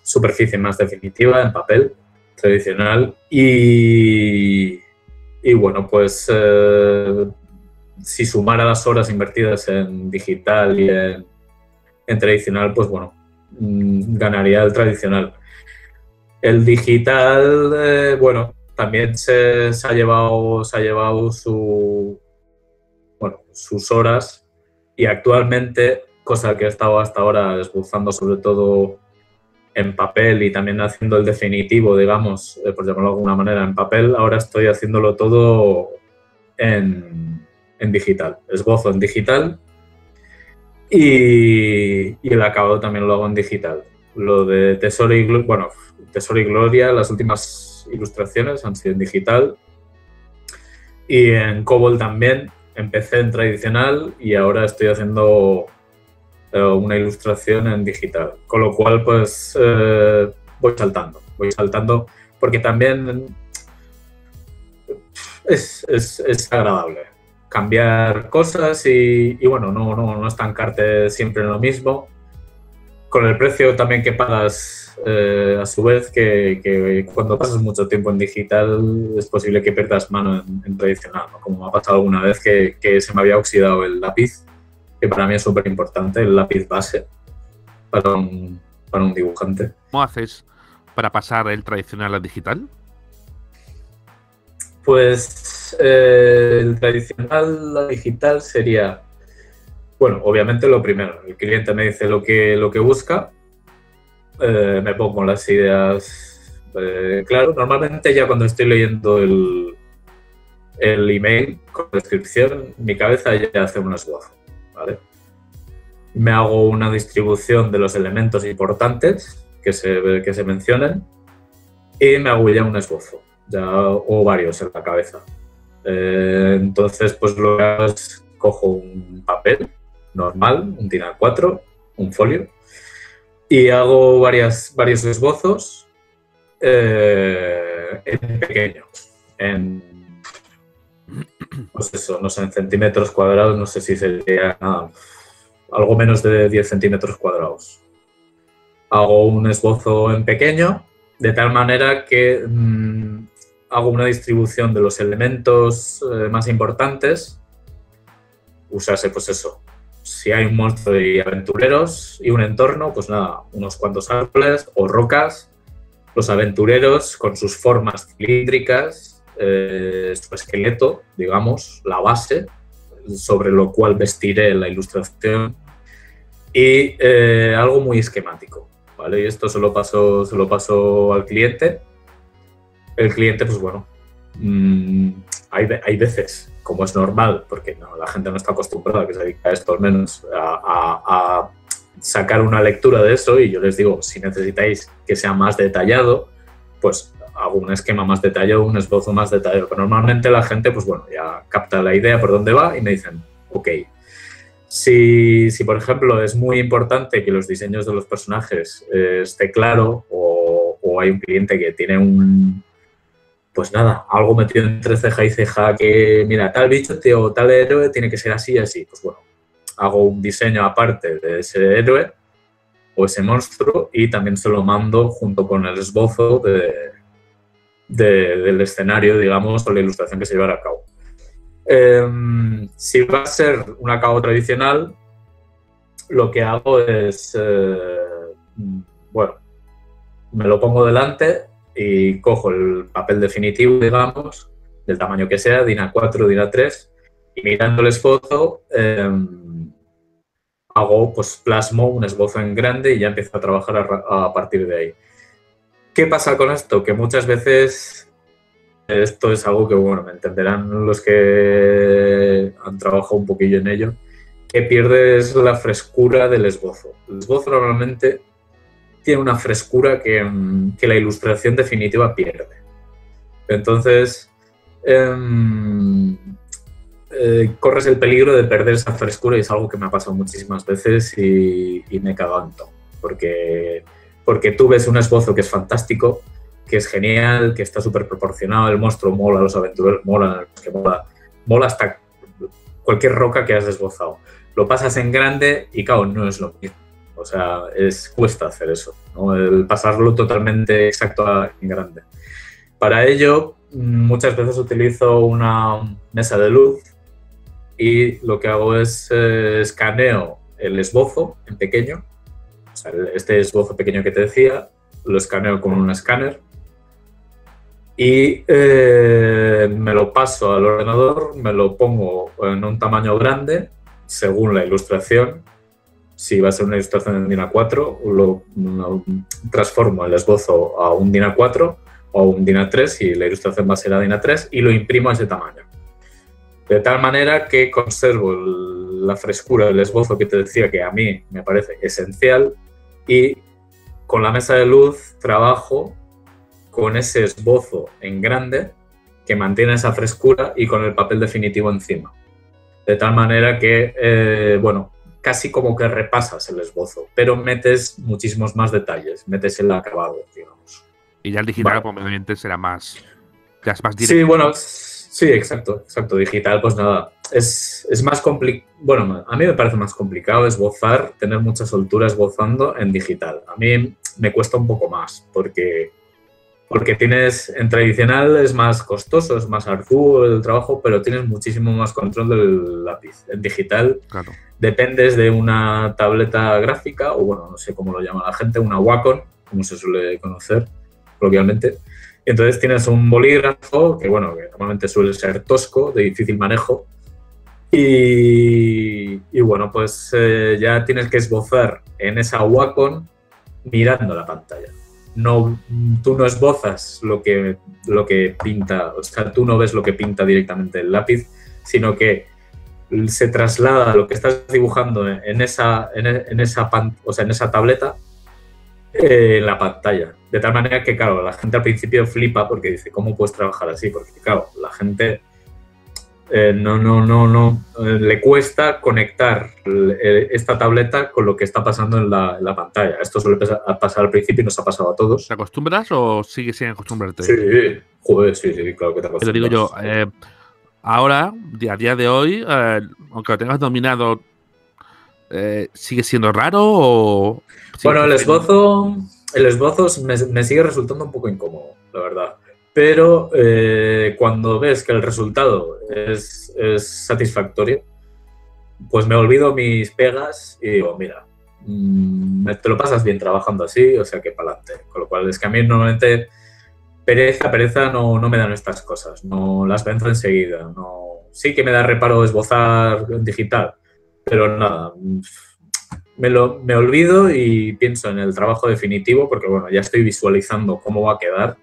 superficie más definitiva, en papel tradicional. Y bueno, pues si sumara las horas invertidas en digital y en tradicional, pues bueno, ganaría el tradicional. El digital, bueno, también se ha llevado sus horas y actualmente, cosa que he estado hasta ahora esbozando sobre todo en papel y también haciendo el definitivo, digamos, por llamarlo de alguna manera, en papel, ahora estoy haciéndolo todo en digital. Esbozo en digital y el acabado también lo hago en digital. Lo de Tesoro y Gloria, las últimas ilustraciones han sido en digital y en Kobold también. Empecé en tradicional y ahora estoy haciendo una ilustración en digital, con lo cual pues voy saltando porque también es agradable cambiar cosas y bueno, no estancarte siempre en lo mismo. Con el precio también que pagas, a su vez, que cuando pasas mucho tiempo en digital es posible que pierdas mano en tradicional, ¿no? Como me ha pasado alguna vez que se me había oxidado el lápiz, que para mí es súper importante, el lápiz base para un dibujante. ¿Cómo haces para pasar el tradicional al digital? Pues el tradicional a digital sería, bueno, obviamente lo primero, el cliente me dice lo que busca, me pongo las ideas, claro, normalmente ya cuando estoy leyendo el email con descripción, mi cabeza ya hace un esbozo, ¿vale? Me hago una distribución de los elementos importantes que se mencionen y me hago ya un esbozo, o varios en la cabeza. Entonces, pues lo que hago es cojo un papel normal, un DIN A4, un folio, y hago varios esbozos en pequeño, pues eso, no sé, en centímetros cuadrados, no sé si sería algo menos de 10 centímetros cuadrados. Hago un esbozo en pequeño, de tal manera que hago una distribución de los elementos más importantes. Usarse, pues eso, si hay un monstruo y aventureros y un entorno, pues nada, unos cuantos árboles o rocas, los aventureros con sus formas cilíndricas, su esqueleto, digamos, la base, sobre lo cual vestiré la ilustración, y algo muy esquemático, ¿vale? Y esto se lo paso al cliente. El cliente, pues bueno, hay veces, como es normal, porque no, la gente no está acostumbrada, que se dedica a esto al menos, a sacar una lectura de eso, y yo les digo, si necesitáis que sea más detallado, pues hago un esquema más detallado, un esbozo más detallado, pero normalmente la gente, pues bueno, ya capta la idea por dónde va y me dicen, ok. Si por ejemplo, es muy importante que los diseños de los personajes esté claro, o hay un cliente que tiene pues nada, algo metido entre ceja y ceja que, mira, tal bicho o tal héroe tiene que ser así y así, pues bueno, hago un diseño aparte de ese héroe o ese monstruo y también se lo mando junto con el esbozo del escenario, digamos, o la ilustración que se llevará a cabo. Si va a ser un acabado tradicional, lo que hago es, bueno, me lo pongo delante y cojo el papel definitivo, digamos, del tamaño que sea, DIN A4, DIN A3, y mirando el esbozo, plasmo un esbozo en grande y ya empiezo a trabajar a partir de ahí. ¿Qué pasa con esto? Que muchas veces esto es algo que, bueno, me entenderán los que han trabajado un poquillo en ello, que pierdes la frescura del esbozo. El esbozo normalmente tiene una frescura que la ilustración definitiva pierde. Entonces, corres el peligro de perder esa frescura y es algo que me ha pasado muchísimas veces y me caganto. Porque tú ves un esbozo que es fantástico, que es genial, que está súper proporcionado, el monstruo mola, los aventureros molan, mola hasta cualquier roca que has esbozado. Lo pasas en grande y, claro, no es lo mismo. O sea, cuesta hacer eso, ¿no? El pasarlo totalmente exacto en grande. Para ello, muchas veces utilizo una mesa de luz y lo que hago es escaneo el esbozo en pequeño. O sea, este esbozo pequeño que te decía, lo escaneo con un escáner y me lo paso al ordenador, me lo pongo en un tamaño grande según la ilustración. Si va a ser una ilustración en DIN A4, lo transformo el esbozo a un DIN A4 o a un DIN A3 y la ilustración va a ser a DIN A3 y lo imprimo a ese tamaño. De tal manera que conservo la frescura del esbozo que te decía, que a mí me parece esencial, y con la mesa de luz trabajo con ese esbozo en grande que mantiene esa frescura y con el papel definitivo encima. De tal manera que, bueno, casi como que repasas el esbozo, pero metes muchísimos más detalles, metes el acabado, digamos. Y ya el digital, vale, obviamente será más directo. Sí, bueno, sí, exacto. Digital, pues nada, es más complicado. Bueno, a mí me parece más complicado esbozar, tener mucha soltura esbozando en digital. A mí me cuesta un poco más, porque en tradicional es más costoso, es más arduo el trabajo, pero tienes muchísimo más control del lápiz. En digital, claro, dependes de una tableta gráfica, o bueno, no sé cómo lo llama la gente, una Wacom, como se suele conocer, coloquialmente. Entonces tienes un bolígrafo que, bueno, que normalmente suele ser tosco, de difícil manejo. Y bueno, pues ya tienes que esbozar en esa Wacom mirando la pantalla. No, tú no esbozas lo que pinta, o sea, tú no ves lo que pinta directamente el lápiz, sino que se traslada lo que estás dibujando en esa tableta en la pantalla. De tal manera que, claro, la gente al principio flipa porque dice, ¿cómo puedes trabajar así? Porque, claro, la gente le cuesta conectar esta tableta con lo que está pasando en la pantalla. Esto suele pasar al principio y nos ha pasado a todos. ¿Te acostumbras o sigues sin acostumbrarte? Sí, joder, sí, claro que te acostumbras. Pero digo yo, ahora, a día de hoy, aunque lo tengas dominado, ¿sigue siendo raro o...? Bueno, el esbozo me sigue resultando un poco incómodo, la verdad. Pero cuando ves que el resultado es satisfactorio, pues me olvido mis pegas y digo, mira, te lo pasas bien trabajando así, o sea que para adelante. Con lo cual es que a mí normalmente pereza no me dan estas cosas, no las venzo enseguida. No, sí que me da reparo esbozar en digital, pero nada, me olvido y pienso en el trabajo definitivo porque, bueno, ya estoy visualizando cómo va a quedar.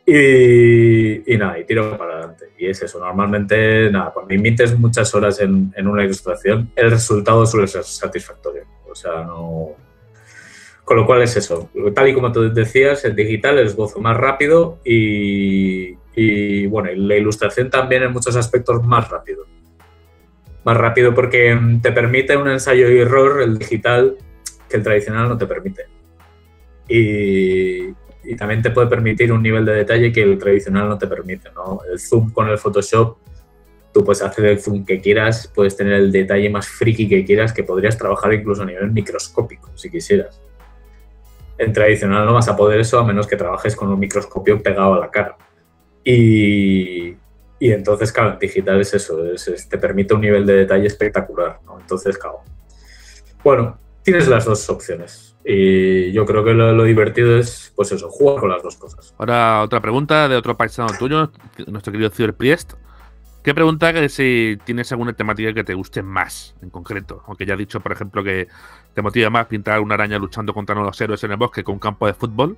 Y nada, y tiro para adelante. Y es eso, normalmente, nada, cuando invites muchas horas en una ilustración, el resultado suele ser satisfactorio. O sea, no... Con lo cual es eso. Tal y como tú decías, el digital es esbozo más rápido y bueno, y la ilustración también en muchos aspectos más rápido. Más rápido porque te permite un ensayo y error, el digital, que el tradicional no te permite. Y también te puede permitir un nivel de detalle que el tradicional no te permite, ¿no? El zoom con el Photoshop, tú puedes hacer el zoom que quieras, puedes tener el detalle más friki que quieras, que podrías trabajar incluso a nivel microscópico, si quisieras. En tradicional no vas a poder eso a menos que trabajes con un microscopio pegado a la cara. Y entonces, claro, en digital es eso, te permite un nivel de detalle espectacular, ¿no? Entonces, claro, bueno, tienes las dos opciones. Y yo creo que lo divertido es, pues eso, jugar con las dos cosas. Ahora otra pregunta de otro paisano tuyo, nuestro querido Cyberpriest. ¿Qué pregunta que si tienes alguna temática que te guste más en concreto? Aunque ya has dicho, por ejemplo, que te motiva más pintar una araña luchando contra nuevos héroes en el bosque que un campo de fútbol.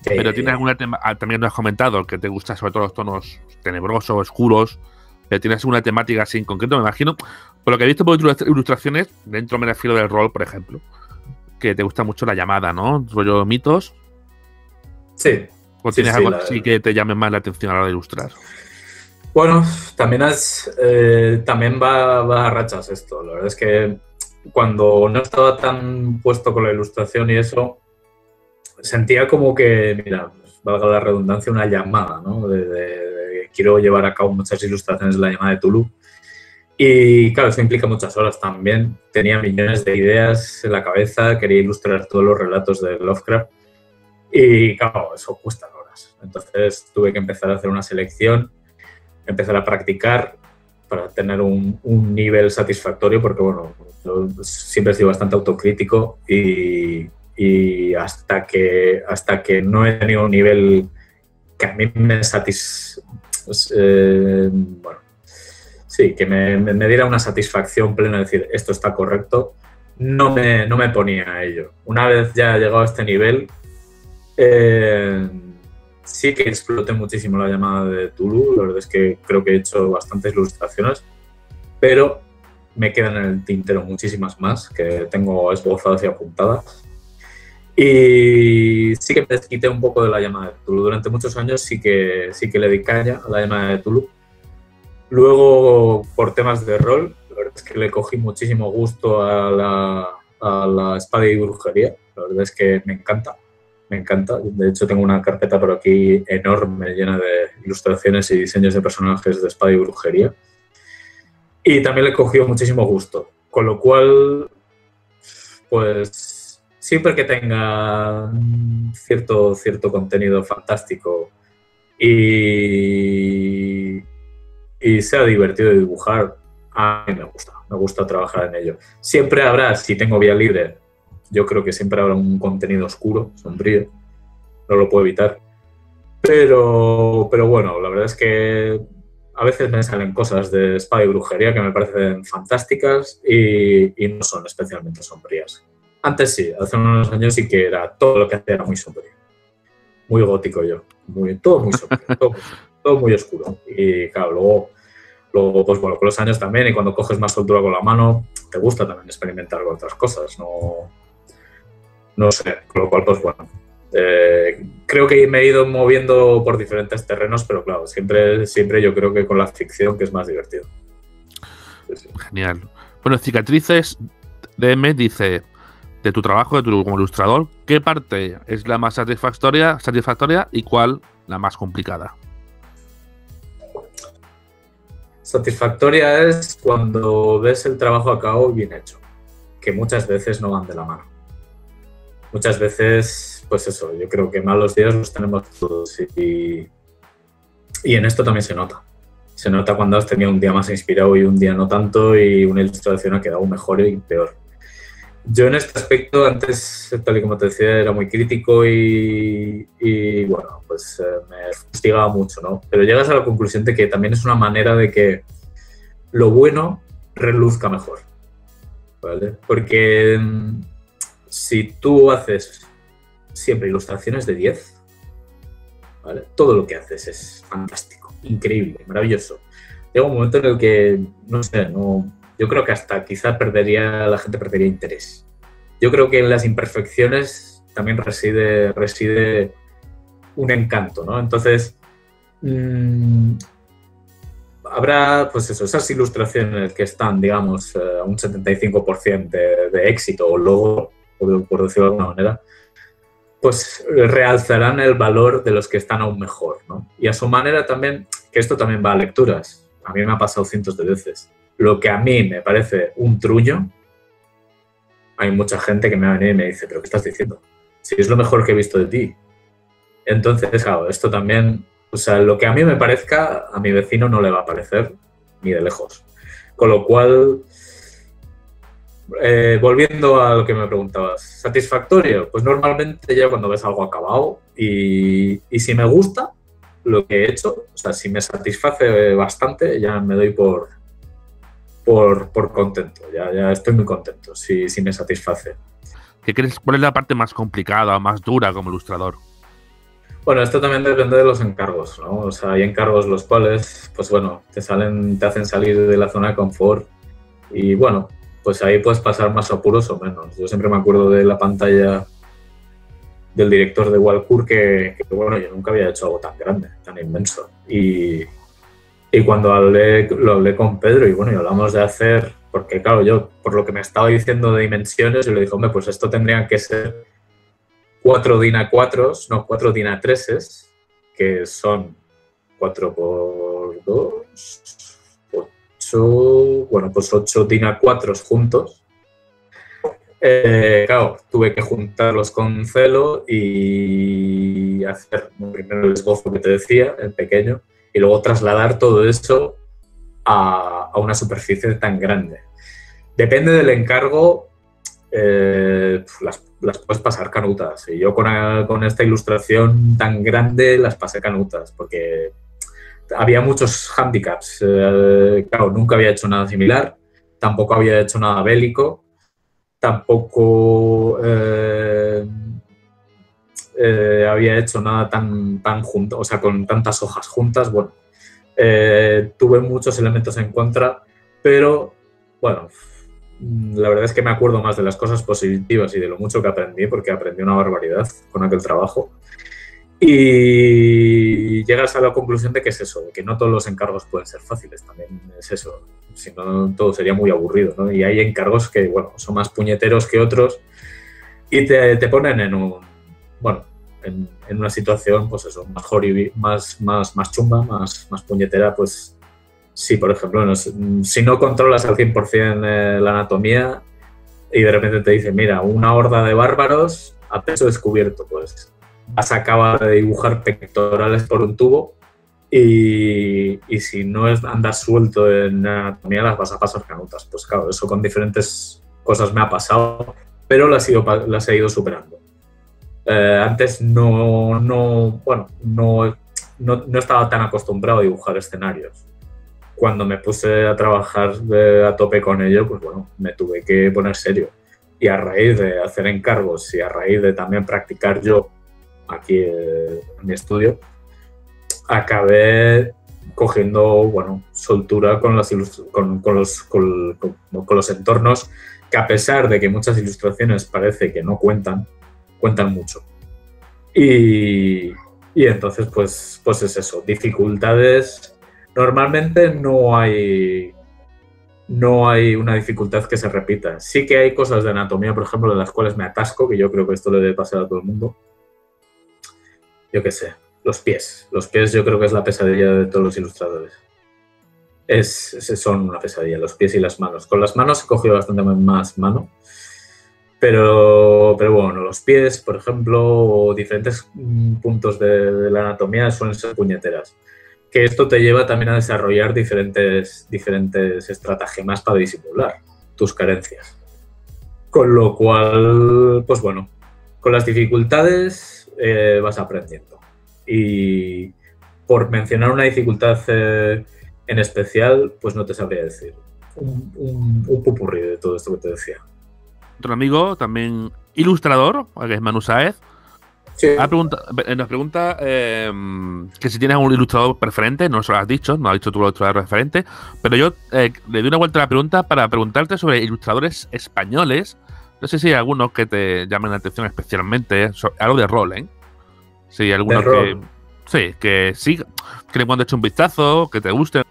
Pero ¿tienes alguna también nos has comentado que te gusta sobre todo los tonos tenebrosos, oscuros? Pero ¿tienes alguna temática así en concreto? Me imagino, por lo que he visto por ilustraciones, dentro me refiero del rol, por ejemplo, que te gusta mucho la llamada, ¿no? Rollo mitos. Sí. ¿O tienes algo así que te llame más la atención a la hora de ilustrar? Bueno, también va a rachas esto. La verdad es que cuando no estaba tan puesto con la ilustración y eso, sentía como que, mira, valga la redundancia, una llamada, ¿no? Quiero llevar a cabo muchas ilustraciones de la llamada de Tulu. Y claro, eso implica muchas horas también. Tenía millones de ideas en la cabeza, quería ilustrar todos los relatos de Lovecraft. Y claro, eso cuesta horas. Entonces tuve que empezar a hacer una selección, empezar a practicar para tener un nivel satisfactorio, porque bueno, yo siempre he sido bastante autocrítico y hasta que no he tenido un nivel que a mí me que me diera una satisfacción plena de decir esto está correcto, no me ponía a ello. Una vez ya he llegado a este nivel, sí que exploté muchísimo la llamada de Tulu. La verdad es que creo que he hecho bastantes ilustraciones, pero me quedan en el tintero muchísimas más que tengo esbozadas y apuntadas. Y sí que me desquité un poco de la llamada de Tulu. Durante muchos años sí que le di caña a la llamada de Tulu. Luego, por temas de rol, la verdad es que le cogí muchísimo gusto a la espada y brujería. La verdad es que me encanta. Me encanta. De hecho, tengo una carpeta por aquí enorme llena de ilustraciones y diseños de personajes de espada y brujería. Y también le cogió muchísimo gusto. Con lo cual, pues, siempre que tenga cierto contenido fantástico y sea divertido de dibujar, a mí me gusta trabajar en ello. Siempre habrá, si tengo vía libre, yo creo que siempre habrá un contenido oscuro, sombrío. no lo puedo evitar. Pero bueno, la verdad es que a veces me salen cosas de espada y brujería que me parecen fantásticas y no son especialmente sombrías. Antes sí, hace unos años sí que era todo lo que hacía era muy sombrío. Muy gótico yo. Todo muy sombrío, todo muy oscuro. Y claro, luego, pues bueno, con los años también, y cuando coges más soltura con la mano, te gusta también experimentar con otras cosas. No sé, con lo cual, pues bueno. Creo que me he ido moviendo por diferentes terrenos, pero claro, siempre yo creo que con la ficción, que es más divertido. Sí. Genial. Bueno, Cicatrices DM dice, de tu trabajo, como ilustrador, ¿qué parte es la más satisfactoria y cuál la más complicada? Satisfactoria es cuando ves el trabajo a cabo bien hecho, que muchas veces no van de la mano. Muchas veces, pues eso, yo creo que malos días los tenemos todos y en esto también se nota. Se nota cuando has tenido un día más inspirado y un día no tanto y una ilustración ha quedado mejor y peor. Yo en este aspecto, antes, tal y como te decía, era muy crítico y bueno, pues me fustigaba mucho, ¿no? Pero llegas a la conclusión de que también es una manera de que lo bueno reluzca mejor, ¿vale? Porque si tú haces siempre ilustraciones de 10, ¿vale? Todo lo que haces es fantástico, increíble, maravilloso. Llega un momento en el que, no sé, yo creo que hasta quizá la gente perdería interés. Yo creo que en las imperfecciones también reside un encanto, ¿no? Entonces, habrá, pues eso, esas ilustraciones que están, digamos, a un 75% de éxito o logro, por decirlo de alguna manera, pues realzarán el valor de los que están aún mejor, ¿no? Y a su manera también, que esto también va a lecturas. A mí me ha pasado cientos de veces. Lo que a mí me parece un trullo, hay mucha gente que me va a venir y me dice, ¿pero qué estás diciendo? Si es lo mejor que he visto de ti. Entonces, claro, esto también, o sea, lo que a mí me parezca, a mi vecino no le va a parecer ni de lejos. Con lo cual, volviendo a lo que me preguntabas, ¿satisfactorio? Pues normalmente ya cuando ves algo acabado y si me gusta lo que he hecho, o sea, si me satisface bastante, ya me doy por contento, ya estoy muy contento si me satisface. ¿Qué crees? ¿Cuál es la parte más complicada o más dura como ilustrador? Bueno, esto también depende de los encargos, ¿no? O sea, hay encargos los cuales, pues bueno, te hacen salir de la zona de confort y bueno, pues ahí puedes pasar más apuros o menos. Yo siempre me acuerdo de la pantalla del director de Walcourt que bueno, yo nunca había hecho algo tan grande, tan inmenso. Y cuando lo hablé con Pedro y bueno, y hablamos de hacer, porque claro, yo por lo que me estaba diciendo de dimensiones, yo le dije, hombre, pues esto tendrían que ser 4 DIN A4s, no, 4 DIN A3s, que son 4 por 2, 8, bueno, pues 8 DIN A4s juntos. Claro, tuve que juntarlos con celo y hacer primero el esbozo que te decía, el pequeño, y luego trasladar todo eso a una superficie tan grande. Depende del encargo, las puedes pasar canutas. Y yo con esta ilustración tan grande las pasé canutas, porque había muchos hándicaps. Claro, nunca había hecho nada similar, tampoco había hecho nada bélico, tampoco había hecho nada tan junto, o sea, con tantas hojas juntas. Bueno, tuve muchos elementos en contra, pero bueno, la verdad es que me acuerdo más de las cosas positivas y de lo mucho que aprendí, porque aprendí una barbaridad con aquel trabajo. Y llegas a la conclusión de que es eso, de que no todos los encargos pueden ser fáciles, también es eso, si no todo sería muy aburrido, ¿no? Y hay encargos que, bueno, son más puñeteros que otros y te ponen en una situación, pues eso, más chumba, más puñetera, pues sí, por ejemplo, si no controlas al 100% la anatomía y de repente te dicen, mira, una horda de bárbaros a peso descubierto, pues vas a acabar de dibujar pectorales por un tubo y si no andas suelto en anatomía las vas a pasar canutas. Pues claro, eso con diferentes cosas me ha pasado, pero las he ido superando. Antes bueno, no estaba tan acostumbrado a dibujar escenarios. Cuando me puse a trabajar a tope con ello, pues bueno, me tuve que poner serio. Y a raíz de hacer encargos y a raíz de también practicar yo aquí en mi estudio, acabé cogiendo, bueno, soltura con los entornos que, a pesar de que muchas ilustraciones parece que no cuentan mucho. Y entonces, pues es eso, dificultades. Normalmente no hay una dificultad que se repita. Sí que hay cosas de anatomía, por ejemplo, de las cuales me atasco, que yo creo que esto le debe pasar a todo el mundo. Yo qué sé, los pies. Los pies yo creo que es la pesadilla de todos los ilustradores. Son una pesadilla, los pies y las manos. Con las manos he cogido bastante más mano. Pero bueno, los pies, por ejemplo, o diferentes puntos de la anatomía suelen ser puñeteras. Que esto te lleva también a desarrollar diferentes estratagemas para disimular tus carencias. Con lo cual, pues bueno, con las dificultades vas aprendiendo. Y por mencionar una dificultad en especial, pues no te sabría decir. Un popurrí de todo esto que te decía. Otro amigo, también ilustrador, que es Manu Sáez, sí. Nos pregunta que si tienes un ilustrador preferente. No se lo has dicho, no has dicho tú un ilustrador preferente, pero yo le doy una vuelta a la pregunta para preguntarte sobre ilustradores españoles. No sé si hay algunos que te llamen la atención especialmente, algo de rol, ¿eh? Si hay algunos que le cuando hecho un vistazo, que te guste.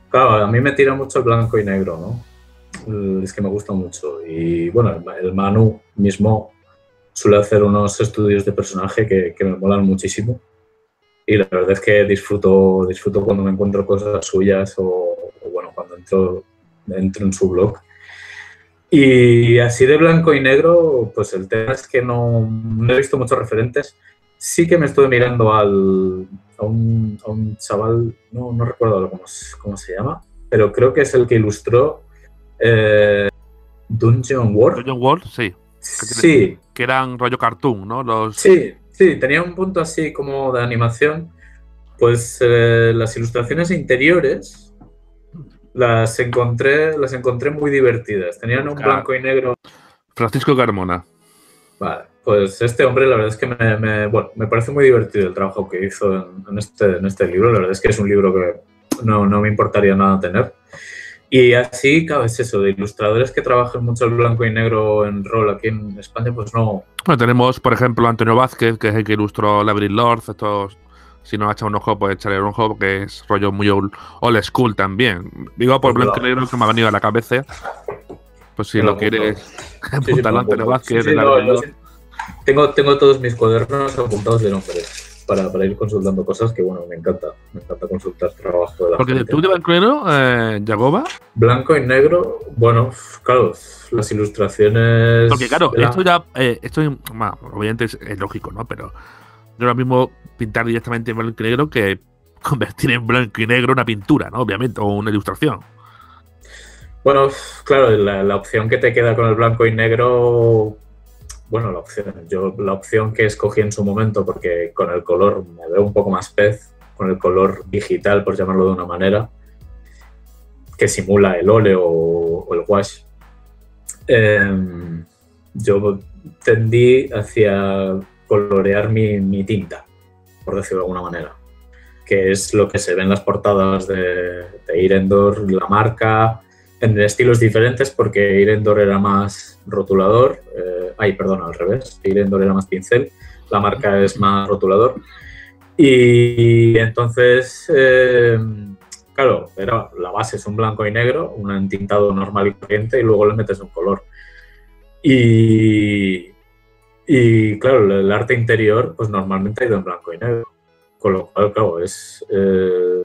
Claro, a mí me tira mucho el blanco y negro, ¿no? Es que me gusta mucho. Y bueno, el Manu mismo suele hacer unos estudios de personaje que me molan muchísimo. Y la verdad es que disfruto cuando me encuentro cosas suyas o bueno, cuando entro en su blog. Y así de blanco y negro, pues el tema es que no he visto muchos referentes. Sí que me estoy mirando a un chaval, no recuerdo cómo se llama, pero creo que es el que ilustró Dungeon World. Dungeon World, sí. Sí. Que eran rollo cartoon, ¿no? Sí, tenía un punto así como de animación. Pues las ilustraciones interiores las encontré muy divertidas. Tenían un blanco y negro. Francisco Carmona. Vale, pues este hombre, la verdad es que me parece muy divertido el trabajo que hizo en este libro. La verdad es que es un libro que no me importaría nada tener. Y así, claro, es eso, de ilustradores que trabajan mucho el blanco y negro en rol aquí en España, pues no. Bueno, tenemos, por ejemplo, Antonio Vázquez, que es el que ilustró Labyrinth Lords. Estos, si no ha echado un ojo, pues echarle un ojo, que es rollo muy old school también. Digo por blanco y negro que me ha venido a la cabeza. Pues si lo quieres, apúntalo, Antonio Vázquez. Tengo todos mis cuadernos apuntados de nombres. Para ir consultando cosas que, bueno, me encanta consultar trabajo de la porque gente. ¿Tú de blanco y negro, Yagoba? Blanco y negro, bueno, claro, las ilustraciones... Porque claro, esto obviamente es lógico, ¿no? Pero no es lo mismo pintar directamente en blanco y negro que convertir en blanco y negro una pintura, ¿no? Obviamente, o una ilustración. Bueno, claro, la opción que te queda con el blanco y negro... Bueno, la opción que escogí en su momento, porque con el color me veo un poco más pez, con el color digital, por llamarlo de una manera, que simula el óleo o el wash, yo tendí hacia colorear mi tinta, por decirlo de alguna manera, que es lo que se ve en las portadas de Irendor, la marca, en estilos diferentes, porque Irendor era más rotulador, al revés, Irendor era más pincel, la marca es más rotulador, y entonces, claro, la base es un blanco y negro, un entintado normal y corriente, y luego le metes un color. Y claro, el arte interior, pues normalmente ha ido en blanco y negro. Con lo cual, claro, es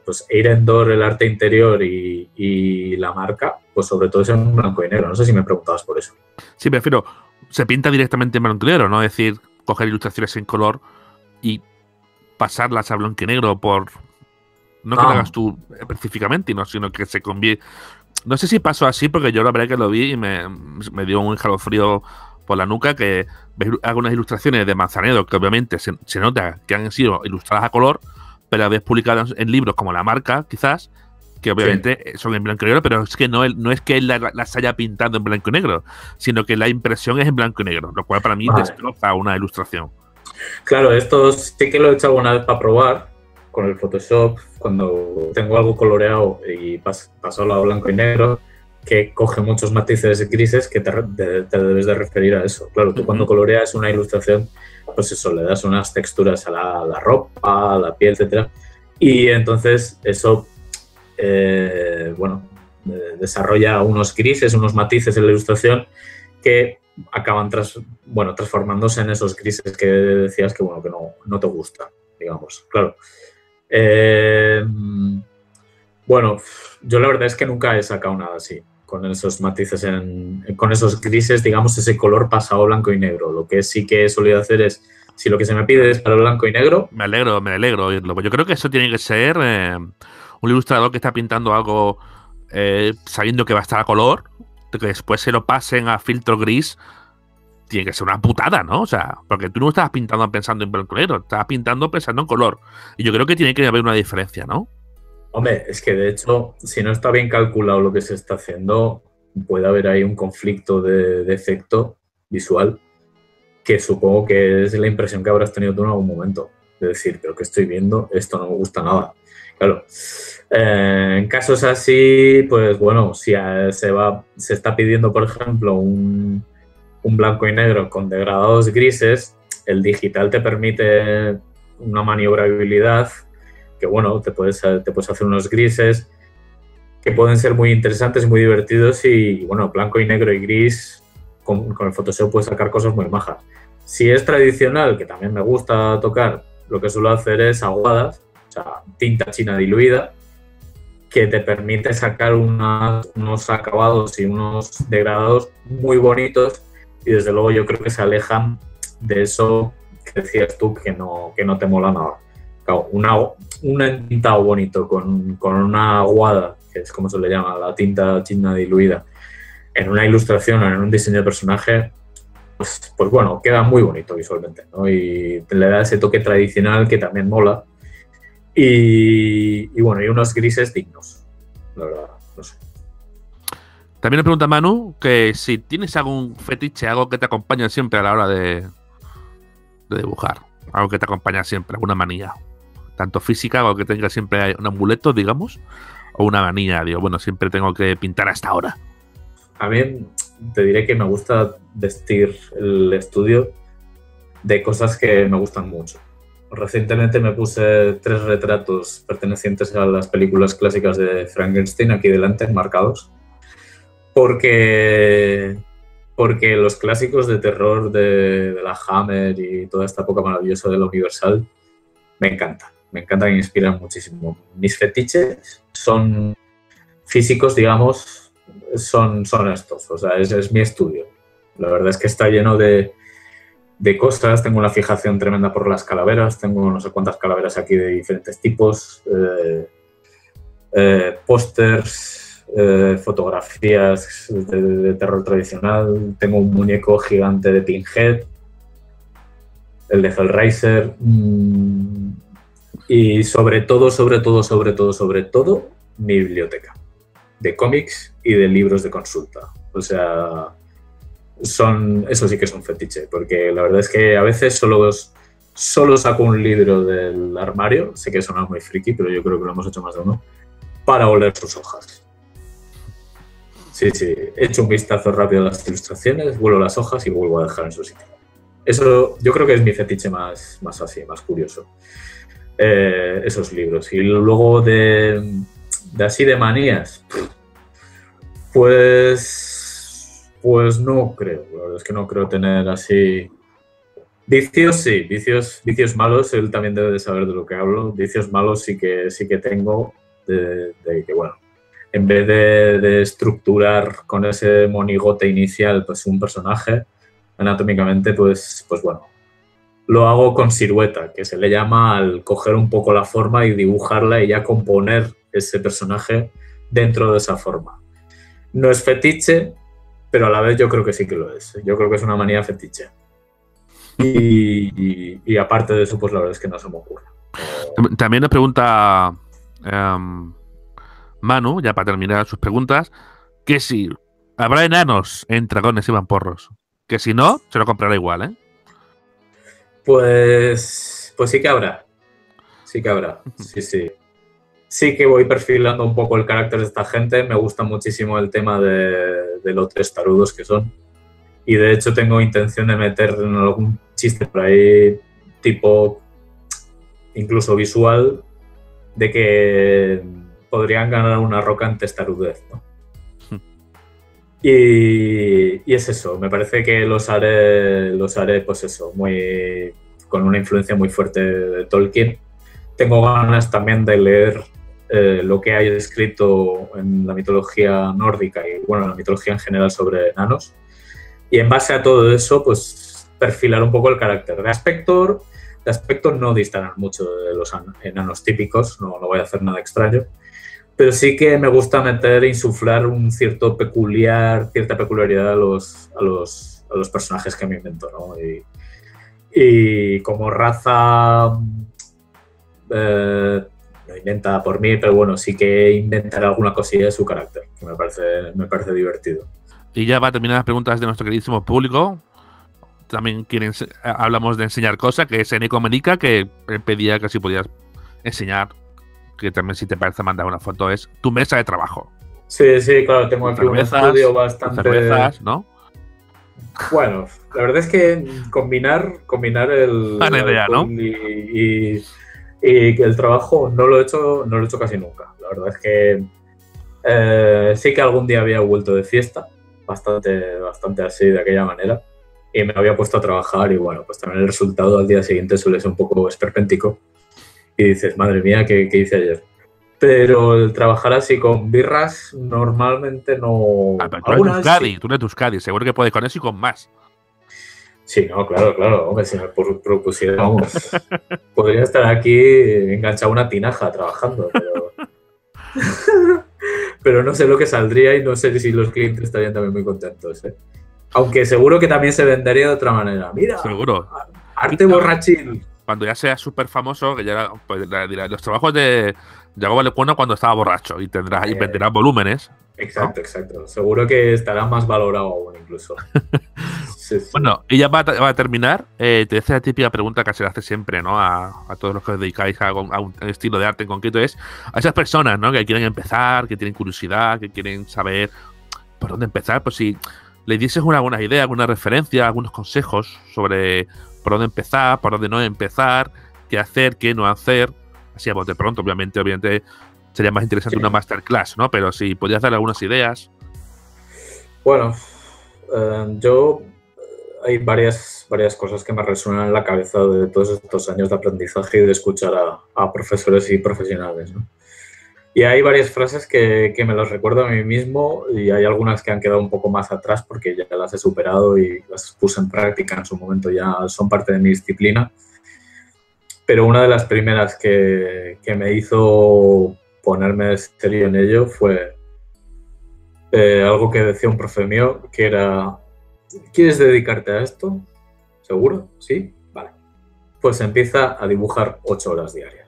pues Eirendor, el arte interior y la marca, pues sobre todo es en blanco y negro. No sé si me preguntabas por eso. Sí, me refiero, se pinta directamente en blanco y negro, ¿no? Es decir, coger ilustraciones en color y pasarlas a blanco y negro por... No que lo hagas tú específicamente, sino que se convierte... No sé si pasó así, porque yo la verdad que lo vi y me dio un escalofrío por la nuca, que ves algunas ilustraciones de Manzanedo que obviamente se nota que han sido ilustradas a color, pero las ves publicadas en libros como La Marca, quizás, que obviamente son en blanco y negro, pero es que no es que él las haya pintado en blanco y negro, sino que la impresión es en blanco y negro, lo cual para mí destroza una ilustración. Claro, esto sí que lo he hecho alguna vez para probar con el Photoshop, cuando tengo algo coloreado y pasarlo a blanco y negro, que coge muchos matices grises, que te debes de referir a eso. Claro, tú cuando coloreas una ilustración, pues eso, le das unas texturas a la ropa, a la piel, etcétera, y entonces eso, desarrolla unos grises, unos matices en la ilustración que acaban transformándose en esos grises que decías que, bueno, que no te gustan, digamos. Claro. Bueno, yo la verdad es que nunca he sacado nada así, con esos matices, con esos grises, digamos, ese color pasado blanco y negro. Lo que sí que he solido hacer es, si lo que se me pide es para blanco y negro... Me alegro oírlo. Yo creo que eso tiene que ser un ilustrador que está pintando algo sabiendo que va a estar a color, que después se lo pasen a filtro gris. Tiene que ser una putada, ¿no? O sea, porque tú no estabas pintando pensando en blanco y negro, estabas pintando pensando en color. Y yo creo que tiene que haber una diferencia, ¿no? Hombre, es que de hecho, si no está bien calculado lo que se está haciendo, puede haber ahí un conflicto de efecto visual, que supongo que es la impresión que habrás tenido tú en algún momento. De decir, pero que estoy viendo, esto no me gusta nada. Claro. En casos así, pues bueno, si se está pidiendo, por ejemplo, un blanco y negro con degradados grises, el digital te permite una maniobrabilidad que, bueno, te puedes hacer unos grises que pueden ser muy interesantes y muy divertidos y, bueno, blanco y negro y gris con el Photoshop puedes sacar cosas muy majas. Si es tradicional, que también me gusta tocar, lo que suelo hacer es aguadas, o sea, tinta china diluida, que te permite sacar unos acabados y unos degradados muy bonitos y desde luego yo creo que se alejan de eso que decías tú que no te mola nada. Claro, un entintado bonito con una aguada, que es como se le llama, la tinta china diluida, en una ilustración o en un diseño de personaje, pues bueno, queda muy bonito visualmente, ¿no? Y le da ese toque tradicional que también mola. Y bueno, y unos grises dignos, la verdad, no sé. También me pregunta Manu que si tienes algún fetiche, algo que te acompaña siempre a la hora de dibujar, algo que te acompaña siempre, alguna manía, tanto física, algo que tenga siempre un amuleto, digamos, o una manía, digo, bueno, siempre tengo que pintar hasta ahora. A mí te diré que me gusta vestir el estudio de cosas que me gustan mucho. Recientemente me puse 3 retratos pertenecientes a las películas clásicas de Frankenstein aquí delante, marcados, porque los clásicos de terror de la Hammer y toda esta época maravillosa de la Universal me encantan y me inspiran muchísimo. Mis fetiches son físicos, digamos, son estos, o sea, es mi estudio. La verdad es que está lleno de cosas, tengo una fijación tremenda por las calaveras, tengo no sé cuántas calaveras aquí de diferentes tipos, pósters, fotografías de terror tradicional, tengo un muñeco gigante de Pinhead, el de Hellraiser, y sobre todo, mi biblioteca de cómics y de libros de consulta. O sea, eso sí que es un fetiche, porque la verdad es que a veces solo saco un libro del armario, sé que suena muy friki, pero yo creo que lo hemos hecho más de uno, para oler sus hojas. Sí, echo un vistazo rápido a las ilustraciones, vuelo las hojas y vuelvo a dejar en su sitio. Eso yo creo que es mi fetiche más así, más curioso. Esos libros. Y luego de así de manías, pues no creo. La verdad es que no creo tener así... Vicios sí, vicios malos, él también debe de saber de lo que hablo. Vicios malos sí que tengo, de que, bueno, en vez de estructurar con ese monigote inicial pues un personaje, anatómicamente, pues bueno, lo hago con silueta, que se le llama al coger un poco la forma y dibujarla y ya componer ese personaje dentro de esa forma. No es fetiche, pero a la vez yo creo que sí que lo es. Yo creo que es una manía fetiche. Y aparte de eso, pues la verdad es que no se me ocurre. También nos pregunta Manu, ya para terminar sus preguntas, que si habrá enanos en dragones y vamporros. Que si no, se lo comprará igual, ¿eh? Pues sí que habrá. Sí que habrá. Sí, sí. Sí que voy perfilando un poco el carácter de esta gente. Me gusta muchísimo el tema de los testarudos que son. Y de hecho tengo intención de meter algún chiste por ahí, tipo incluso visual, de que podrían ganar una roca en testarudez, ¿no? Y es eso, me parece que los haré, pues eso, muy, con una influencia muy fuerte de Tolkien. Tengo ganas también de leer lo que hay escrito en la mitología nórdica y, bueno, la mitología en general sobre enanos. Y en base a todo eso, pues perfilar un poco el carácter. De aspecto no distan mucho de los enanos típicos, no voy a hacer nada extraño. Pero sí que me gusta insuflar un cierta peculiaridad a los personajes que me invento, ¿no? Y como raza no inventada por mí, pero bueno, sí que inventaré alguna cosilla de su carácter, que me parece divertido. Y ya va a terminar las preguntas de nuestro queridísimo público. También hablamos de enseñar cosas, que es Eneco Medica, que pedía que si podías enseñar, que también si te parece mandar una foto, es tu mesa de trabajo. Sí, sí, claro, tengo aquí un estudio bastante... Cervezas, ¿no? Bueno, la verdad es que combinar la idea, ¿no? Y el trabajo no lo he hecho casi nunca. La verdad es que sí que algún día había vuelto de fiesta, bastante así, de aquella manera, y me había puesto a trabajar y bueno, pues también el resultado al día siguiente suele ser un poco esperpéntico y dices, madre mía, ¿qué hice ayer? Pero el trabajar así con birras normalmente no... Ah, pero tú eres Euskadi, seguro que puedes con eso y con más. Sí, no, claro, hombre, si me propusiera, vamos, podría estar aquí enganchado a una tinaja trabajando, pero no sé lo que saldría y no sé si los clientes estarían también muy contentos, ¿eh? Aunque seguro que también se vendería de otra manera. Mira, seguro. Arte borrachín. Cuando ya seas súper famoso, que ya pues, dirás, los trabajos de Yago Valecueno cuando estaba borracho y venderás volúmenes. Exacto, ¿no? Exacto. Seguro que estará más valorado aún incluso. Sí. Bueno, y ya va a terminar. Te hace la típica pregunta que se le hace siempre, ¿no? A todos los que os dedicáis a un estilo de arte en concreto, es a esas personas, ¿no? Que quieren empezar, que tienen curiosidad, que quieren saber por dónde empezar. Pues si le dieses una buena idea, alguna referencia, algunos consejos sobre por dónde empezar, por dónde no empezar, qué hacer, qué no hacer. Así a bote pronto, obviamente sería más interesante una masterclass, ¿no? Pero si podías dar algunas ideas. Bueno, hay varias cosas que me resuenan en la cabeza de todos estos años de aprendizaje y de escuchar a profesores y profesionales, ¿no? Y hay varias frases que me las recuerdo a mí mismo y hay algunas que han quedado un poco más atrás porque ya las he superado y las puse en práctica en su momento, ya son parte de mi disciplina. Pero una de las primeras que me hizo ponerme serio en ello fue algo que decía un profe mío, que era: ¿quieres dedicarte a esto? ¿Seguro? ¿Sí? Vale. Pues empieza a dibujar 8 horas diarias.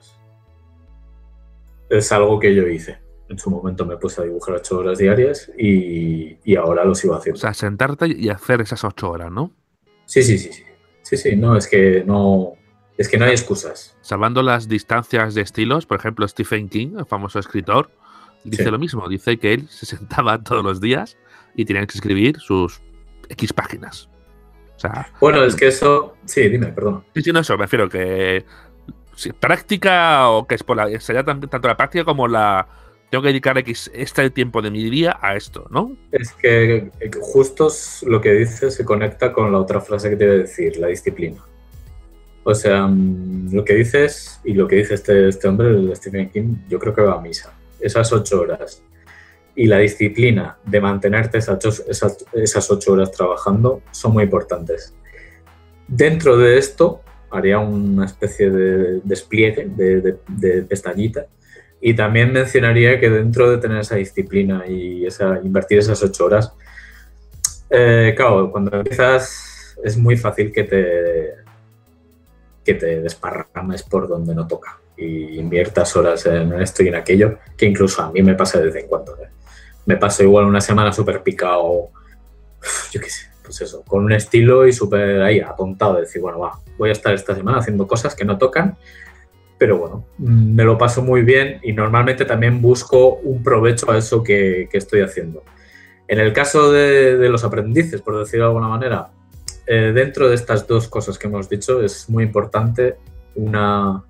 Es algo que yo hice. En su momento me puse a dibujar 8 horas diarias y ahora lo sigo haciendo. O sea, sentarte y hacer esas 8 horas, ¿no? Sí. No, es que no hay excusas. Salvando las distancias de estilos, por ejemplo, Stephen King, el famoso escritor, dice lo mismo. Dice que él se sentaba todos los días y tenía que escribir sus X páginas. O sea, bueno, es que eso... Sí, dime, perdón. Sí, no, eso me refiero que... Si práctica o que es sería tanto la práctica como la... Tengo que dedicar este tiempo de mi día a esto, ¿no? Es que justo lo que dices se conecta con la otra frase que te iba a decir, la disciplina. O sea, lo que dices y lo que dice este hombre, el Stephen King, yo creo que va a misa. Esas 8 horas y la disciplina de mantenerte esas 8 horas trabajando son muy importantes. Dentro de esto haría una especie de despliegue de pestañita y también mencionaría que dentro de tener esa disciplina y invertir esas 8 horas Claro, cuando empiezas es muy fácil que te desparrames por donde no toca y inviertas horas en esto y en aquello, que incluso a mí me pasa de vez en cuando. Me paso igual una semana súper picado, yo qué sé, pues eso, con un estilo y súper ahí atontado, de decir, bueno, va, voy a estar esta semana haciendo cosas que no tocan, pero bueno, me lo paso muy bien y normalmente también busco un provecho a eso que estoy haciendo. En el caso de los aprendices, por decirlo de alguna manera, dentro de estas dos cosas que hemos dicho es muy importante una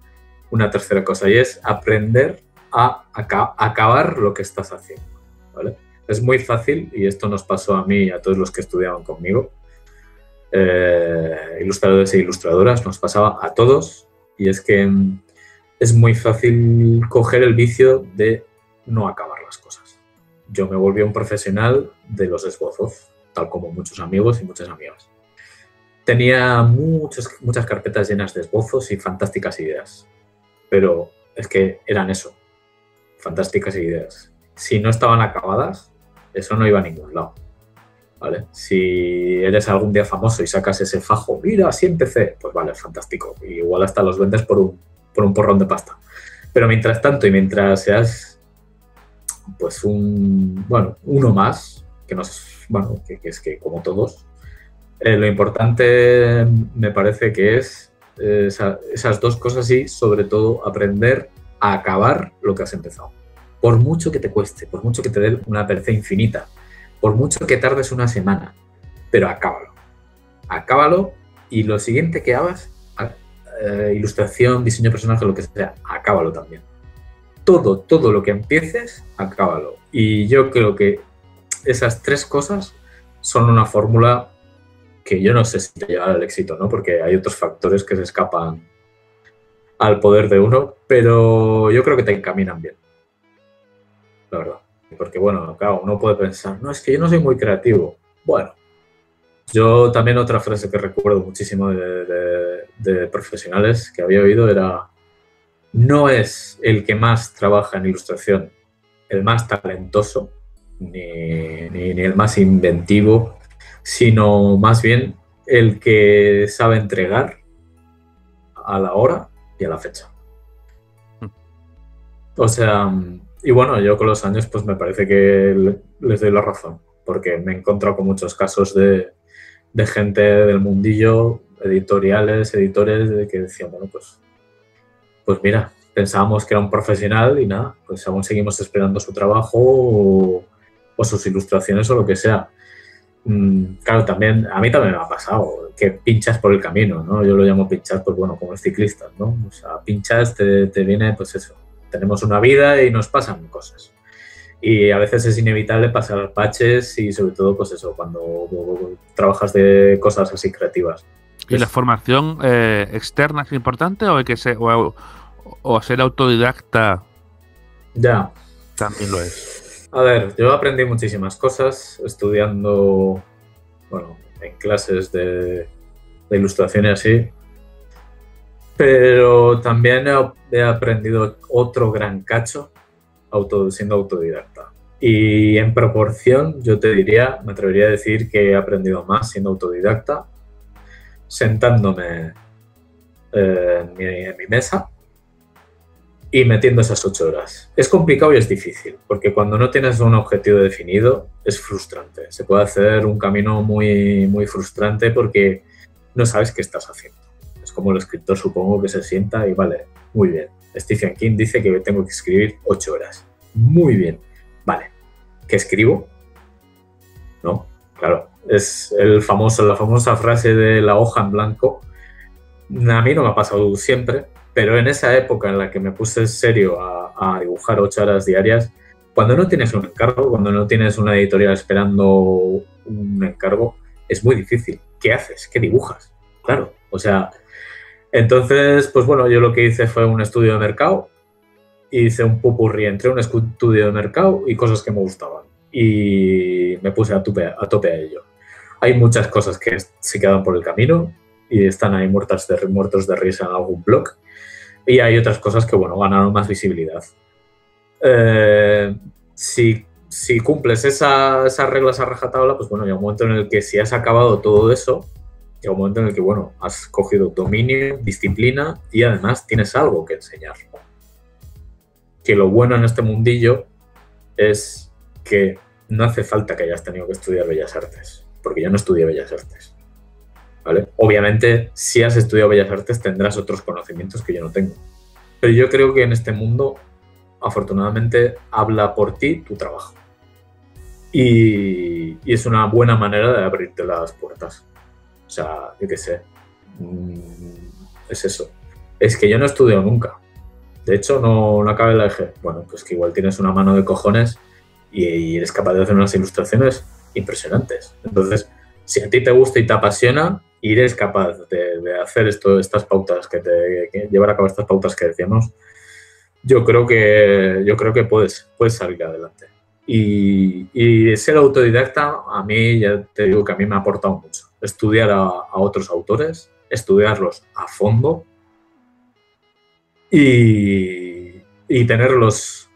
tercera cosa y es aprender a acabar lo que estás haciendo, ¿vale? Es muy fácil, y esto nos pasó a mí y a todos los que estudiaban conmigo, ilustradores e ilustradoras, nos pasaba a todos, y es que es muy fácil coger el vicio de no acabar las cosas. Yo me volví un profesional de los esbozos, tal como muchos amigos y muchas amigas. Tenía muchas carpetas llenas de esbozos y fantásticas ideas, pero es que eran eso, fantásticas ideas. Si no estaban acabadas, eso no iba a ningún lado, ¿vale? Si eres algún día famoso y sacas ese fajo, mira, así empecé, pues vale, fantástico. Y igual hasta los vendes por un porrón de pasta. Pero mientras tanto y mientras seas pues uno más, que no es, bueno, que es que como todos, lo importante me parece que es esas dos cosas y sobre todo aprender a acabar lo que has empezado. Por mucho que te cueste, por mucho que te dé una pereza infinita, por mucho que tardes una semana, pero acábalo. Acábalo y lo siguiente que hagas, ilustración, diseño de personaje, lo que sea, acábalo también. Todo lo que empieces, acábalo. Y yo creo que esas tres cosas son una fórmula que yo no sé si te lleva al éxito, ¿no? Porque hay otros factores que se escapan al poder de uno, pero yo creo que te encaminan bien, la verdad. Porque, bueno, claro, uno puede pensar, no, es que yo no soy muy creativo. Bueno, yo también otra frase que recuerdo muchísimo de profesionales que había oído era: no es el que más trabaja en ilustración el más talentoso, ni el más inventivo, sino más bien el que sabe entregar a la hora y a la fecha. O sea, y bueno, yo con los años pues me parece que les doy la razón, porque me he encontrado con muchos casos de gente del mundillo, editores, de que decían, bueno, pues mira, pensábamos que era un profesional y nada, pues aún seguimos esperando su trabajo o sus ilustraciones o lo que sea. Claro, también, a mí también me ha pasado que pinchas por el camino, ¿no? Yo lo llamo pinchar, pues bueno, como los ciclistas, ¿no? O sea, pinchas, te viene, pues eso, tenemos una vida y nos pasan cosas. Y a veces es inevitable pasar baches y sobre todo, pues eso, cuando trabajas de cosas así creativas. ¿Y la formación externa es importante o hay que ser, o ser autodidacta? Ya. También lo es. A ver, yo aprendí muchísimas cosas estudiando, bueno, en clases de ilustración y así, pero también he aprendido otro gran cacho siendo autodidacta. Y en proporción, yo te diría, me atrevería a decir que he aprendido más siendo autodidacta, sentándome en mi mesa y metiendo esas 8 horas. Es complicado y es difícil, porque cuando no tienes un objetivo definido es frustrante. Se puede hacer un camino muy, muy frustrante porque no sabes qué estás haciendo. Es como el escritor, supongo, que se sienta y vale, muy bien. Stephen King dice que tengo que escribir 8 horas. Muy bien. Vale. ¿Qué escribo? ¿No? Claro. Es la famosa frase de la hoja en blanco. A mí no me ha pasado siempre, pero en esa época en la que me puse en serio a dibujar 8 horas diarias, cuando no tienes un encargo, cuando no tienes una editorial esperando un encargo, es muy difícil. ¿Qué haces? ¿Qué dibujas? Claro, o sea, entonces, pues bueno, yo lo que hice fue un estudio de mercado, hice un popurrí entre un estudio de mercado y cosas que me gustaban y me puse a tope a ello. Hay muchas cosas que se quedan por el camino y están ahí muertos de risa en algún blog. Y hay otras cosas que, bueno, ganaron más visibilidad. Si si cumples esas reglas a rajatabla, pues bueno, llega un momento en el que si has acabado todo eso, llega un momento en el que, bueno, has cogido dominio, disciplina y además tienes algo que enseñar. Que lo bueno en este mundillo es que no hace falta que hayas tenido que estudiar Bellas Artes, porque yo no estudié Bellas Artes, ¿vale? Obviamente, si has estudiado Bellas Artes tendrás otros conocimientos que yo no tengo. Pero yo creo que en este mundo, afortunadamente, habla por ti tu trabajo. Y es una buena manera de abrirte las puertas. O sea, yo qué sé. Es eso. Es que yo no he estudiado nunca. De hecho, no acabé la EG. Bueno, pues que igual tienes una mano de cojones y eres capaz de hacer unas ilustraciones impresionantes. Entonces, si a ti te gusta y te apasiona, y eres capaz de hacer estas pautas, que llevar a cabo estas pautas que decíamos, yo creo que puedes salir adelante. Y ser autodidacta, a mí, ya te digo que a mí me ha aportado mucho. Estudiar a otros autores, estudiarlos a fondo y tenerlos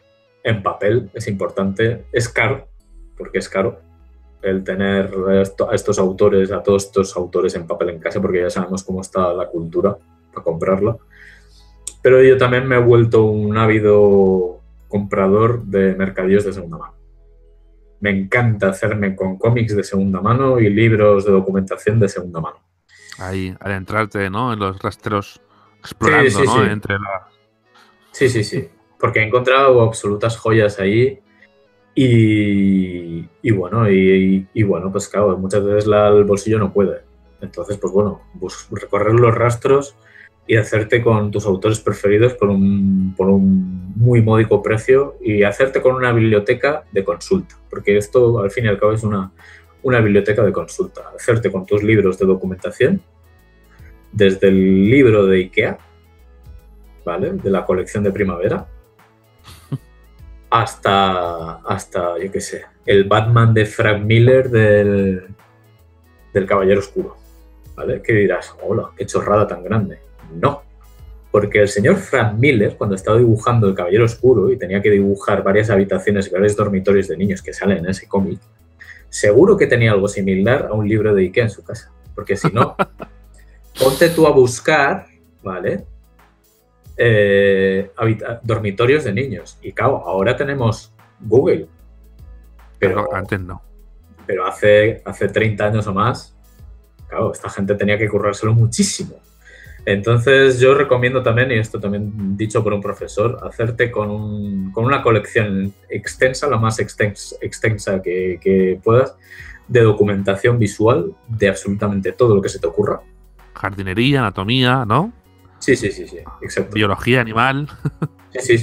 en papel es importante. Es caro, porque es caro el tener a estos autores, a todos estos autores en papel en casa, porque ya sabemos cómo está la cultura para comprarla. Pero yo también me he vuelto un ávido comprador de mercadillos de segunda mano. Me encanta hacerme con cómics de segunda mano y libros de documentación de segunda mano. Ahí, adentrarte, ¿no? En los rastros, explorando, sí, ¿no? Sí. Entre la... Sí. Porque he encontrado absolutas joyas ahí y bueno, pues claro, muchas veces el bolsillo no puede. Entonces, pues bueno, recorrer los rastros y hacerte con tus autores preferidos por un muy módico precio y hacerte con una biblioteca de consulta, porque esto al fin y al cabo es una biblioteca de consulta. Hacerte con tus libros de documentación, desde el libro de IKEA, ¿vale? De la colección de primavera, hasta yo qué sé, el Batman de Frank Miller del Caballero Oscuro, ¿vale? Que dirás, hola, qué chorrada tan grande. No, porque el señor Frank Miller, cuando estaba dibujando El Caballero Oscuro y tenía que dibujar varias habitaciones y varios dormitorios de niños que salen en ese cómic, seguro que tenía algo similar a un libro de Ikea en su casa. Porque si no, ponte tú a buscar, ¿vale? Dormitorios de niños. Y claro, ahora tenemos Google. Pero antes no. Pero hace 30 años o más, claro, esta gente tenía que currárselo muchísimo. Entonces yo recomiendo también, y esto también dicho por un profesor, hacerte con una colección extensa, lo más extensa que puedas, de documentación visual de absolutamente todo lo que se te ocurra. Jardinería, anatomía, ¿no? Sí, exacto. Biología animal. Sí.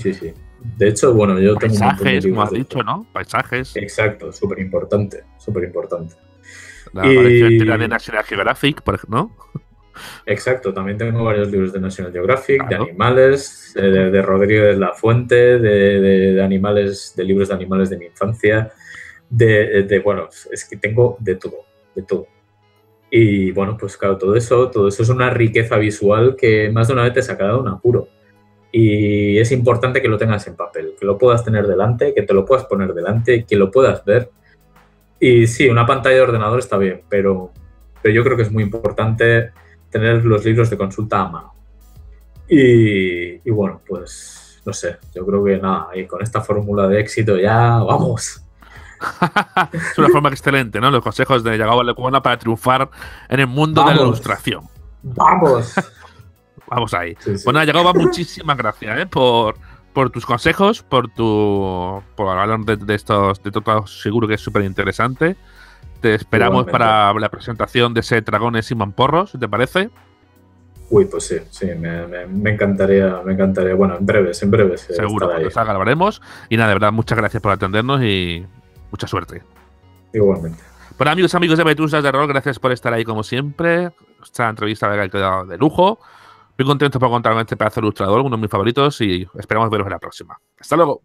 De hecho, bueno, yo tengo un montón de paisajes, como has libros dicho, ¿no? Paisajes. Exacto, súper importante. La colección entera de National Geographic, por ejemplo, ¿no? Exacto, también tengo varios libros de National Geographic, claro. De animales, de Rodríguez La Fuente, de animales, de libros de animales de mi infancia, bueno, es que tengo de todo. Y bueno, pues claro, todo eso es una riqueza visual que más de una vez te saca de un apuro. Y es importante que lo tengas en papel, que lo puedas tener delante, que te lo puedas poner delante, que lo puedas ver. Y sí, una pantalla de ordenador está bien, pero yo creo que es muy importante tener los libros de consulta a mano. Y bueno, pues no sé, yo creo que nada, y con esta fórmula de éxito ya vamos. Es una forma excelente, ¿no? Los consejos de Yagoba Lecuona para triunfar en el mundo de la ilustración. ¡Vamos! Vamos ahí. Sí. Bueno, Yagoba, muchísimas gracias por tus consejos, por hablar de estos, de todo, seguro que es súper interesante. Te esperamos para la presentación de ese Dragones y Mamporros, ¿te parece? Uy, pues sí, me encantaría. Bueno, en breves. Seguro, cuando salga lo haremos. Y nada, de verdad, muchas gracias por atendernos y mucha suerte. Igualmente. Bueno, amigos de Vetusas de Rol, gracias por estar ahí como siempre. Esta entrevista me ha quedado de lujo. Muy contento por contar con este pedazo de ilustrador, uno de mis favoritos, y esperamos veros en la próxima. Hasta luego.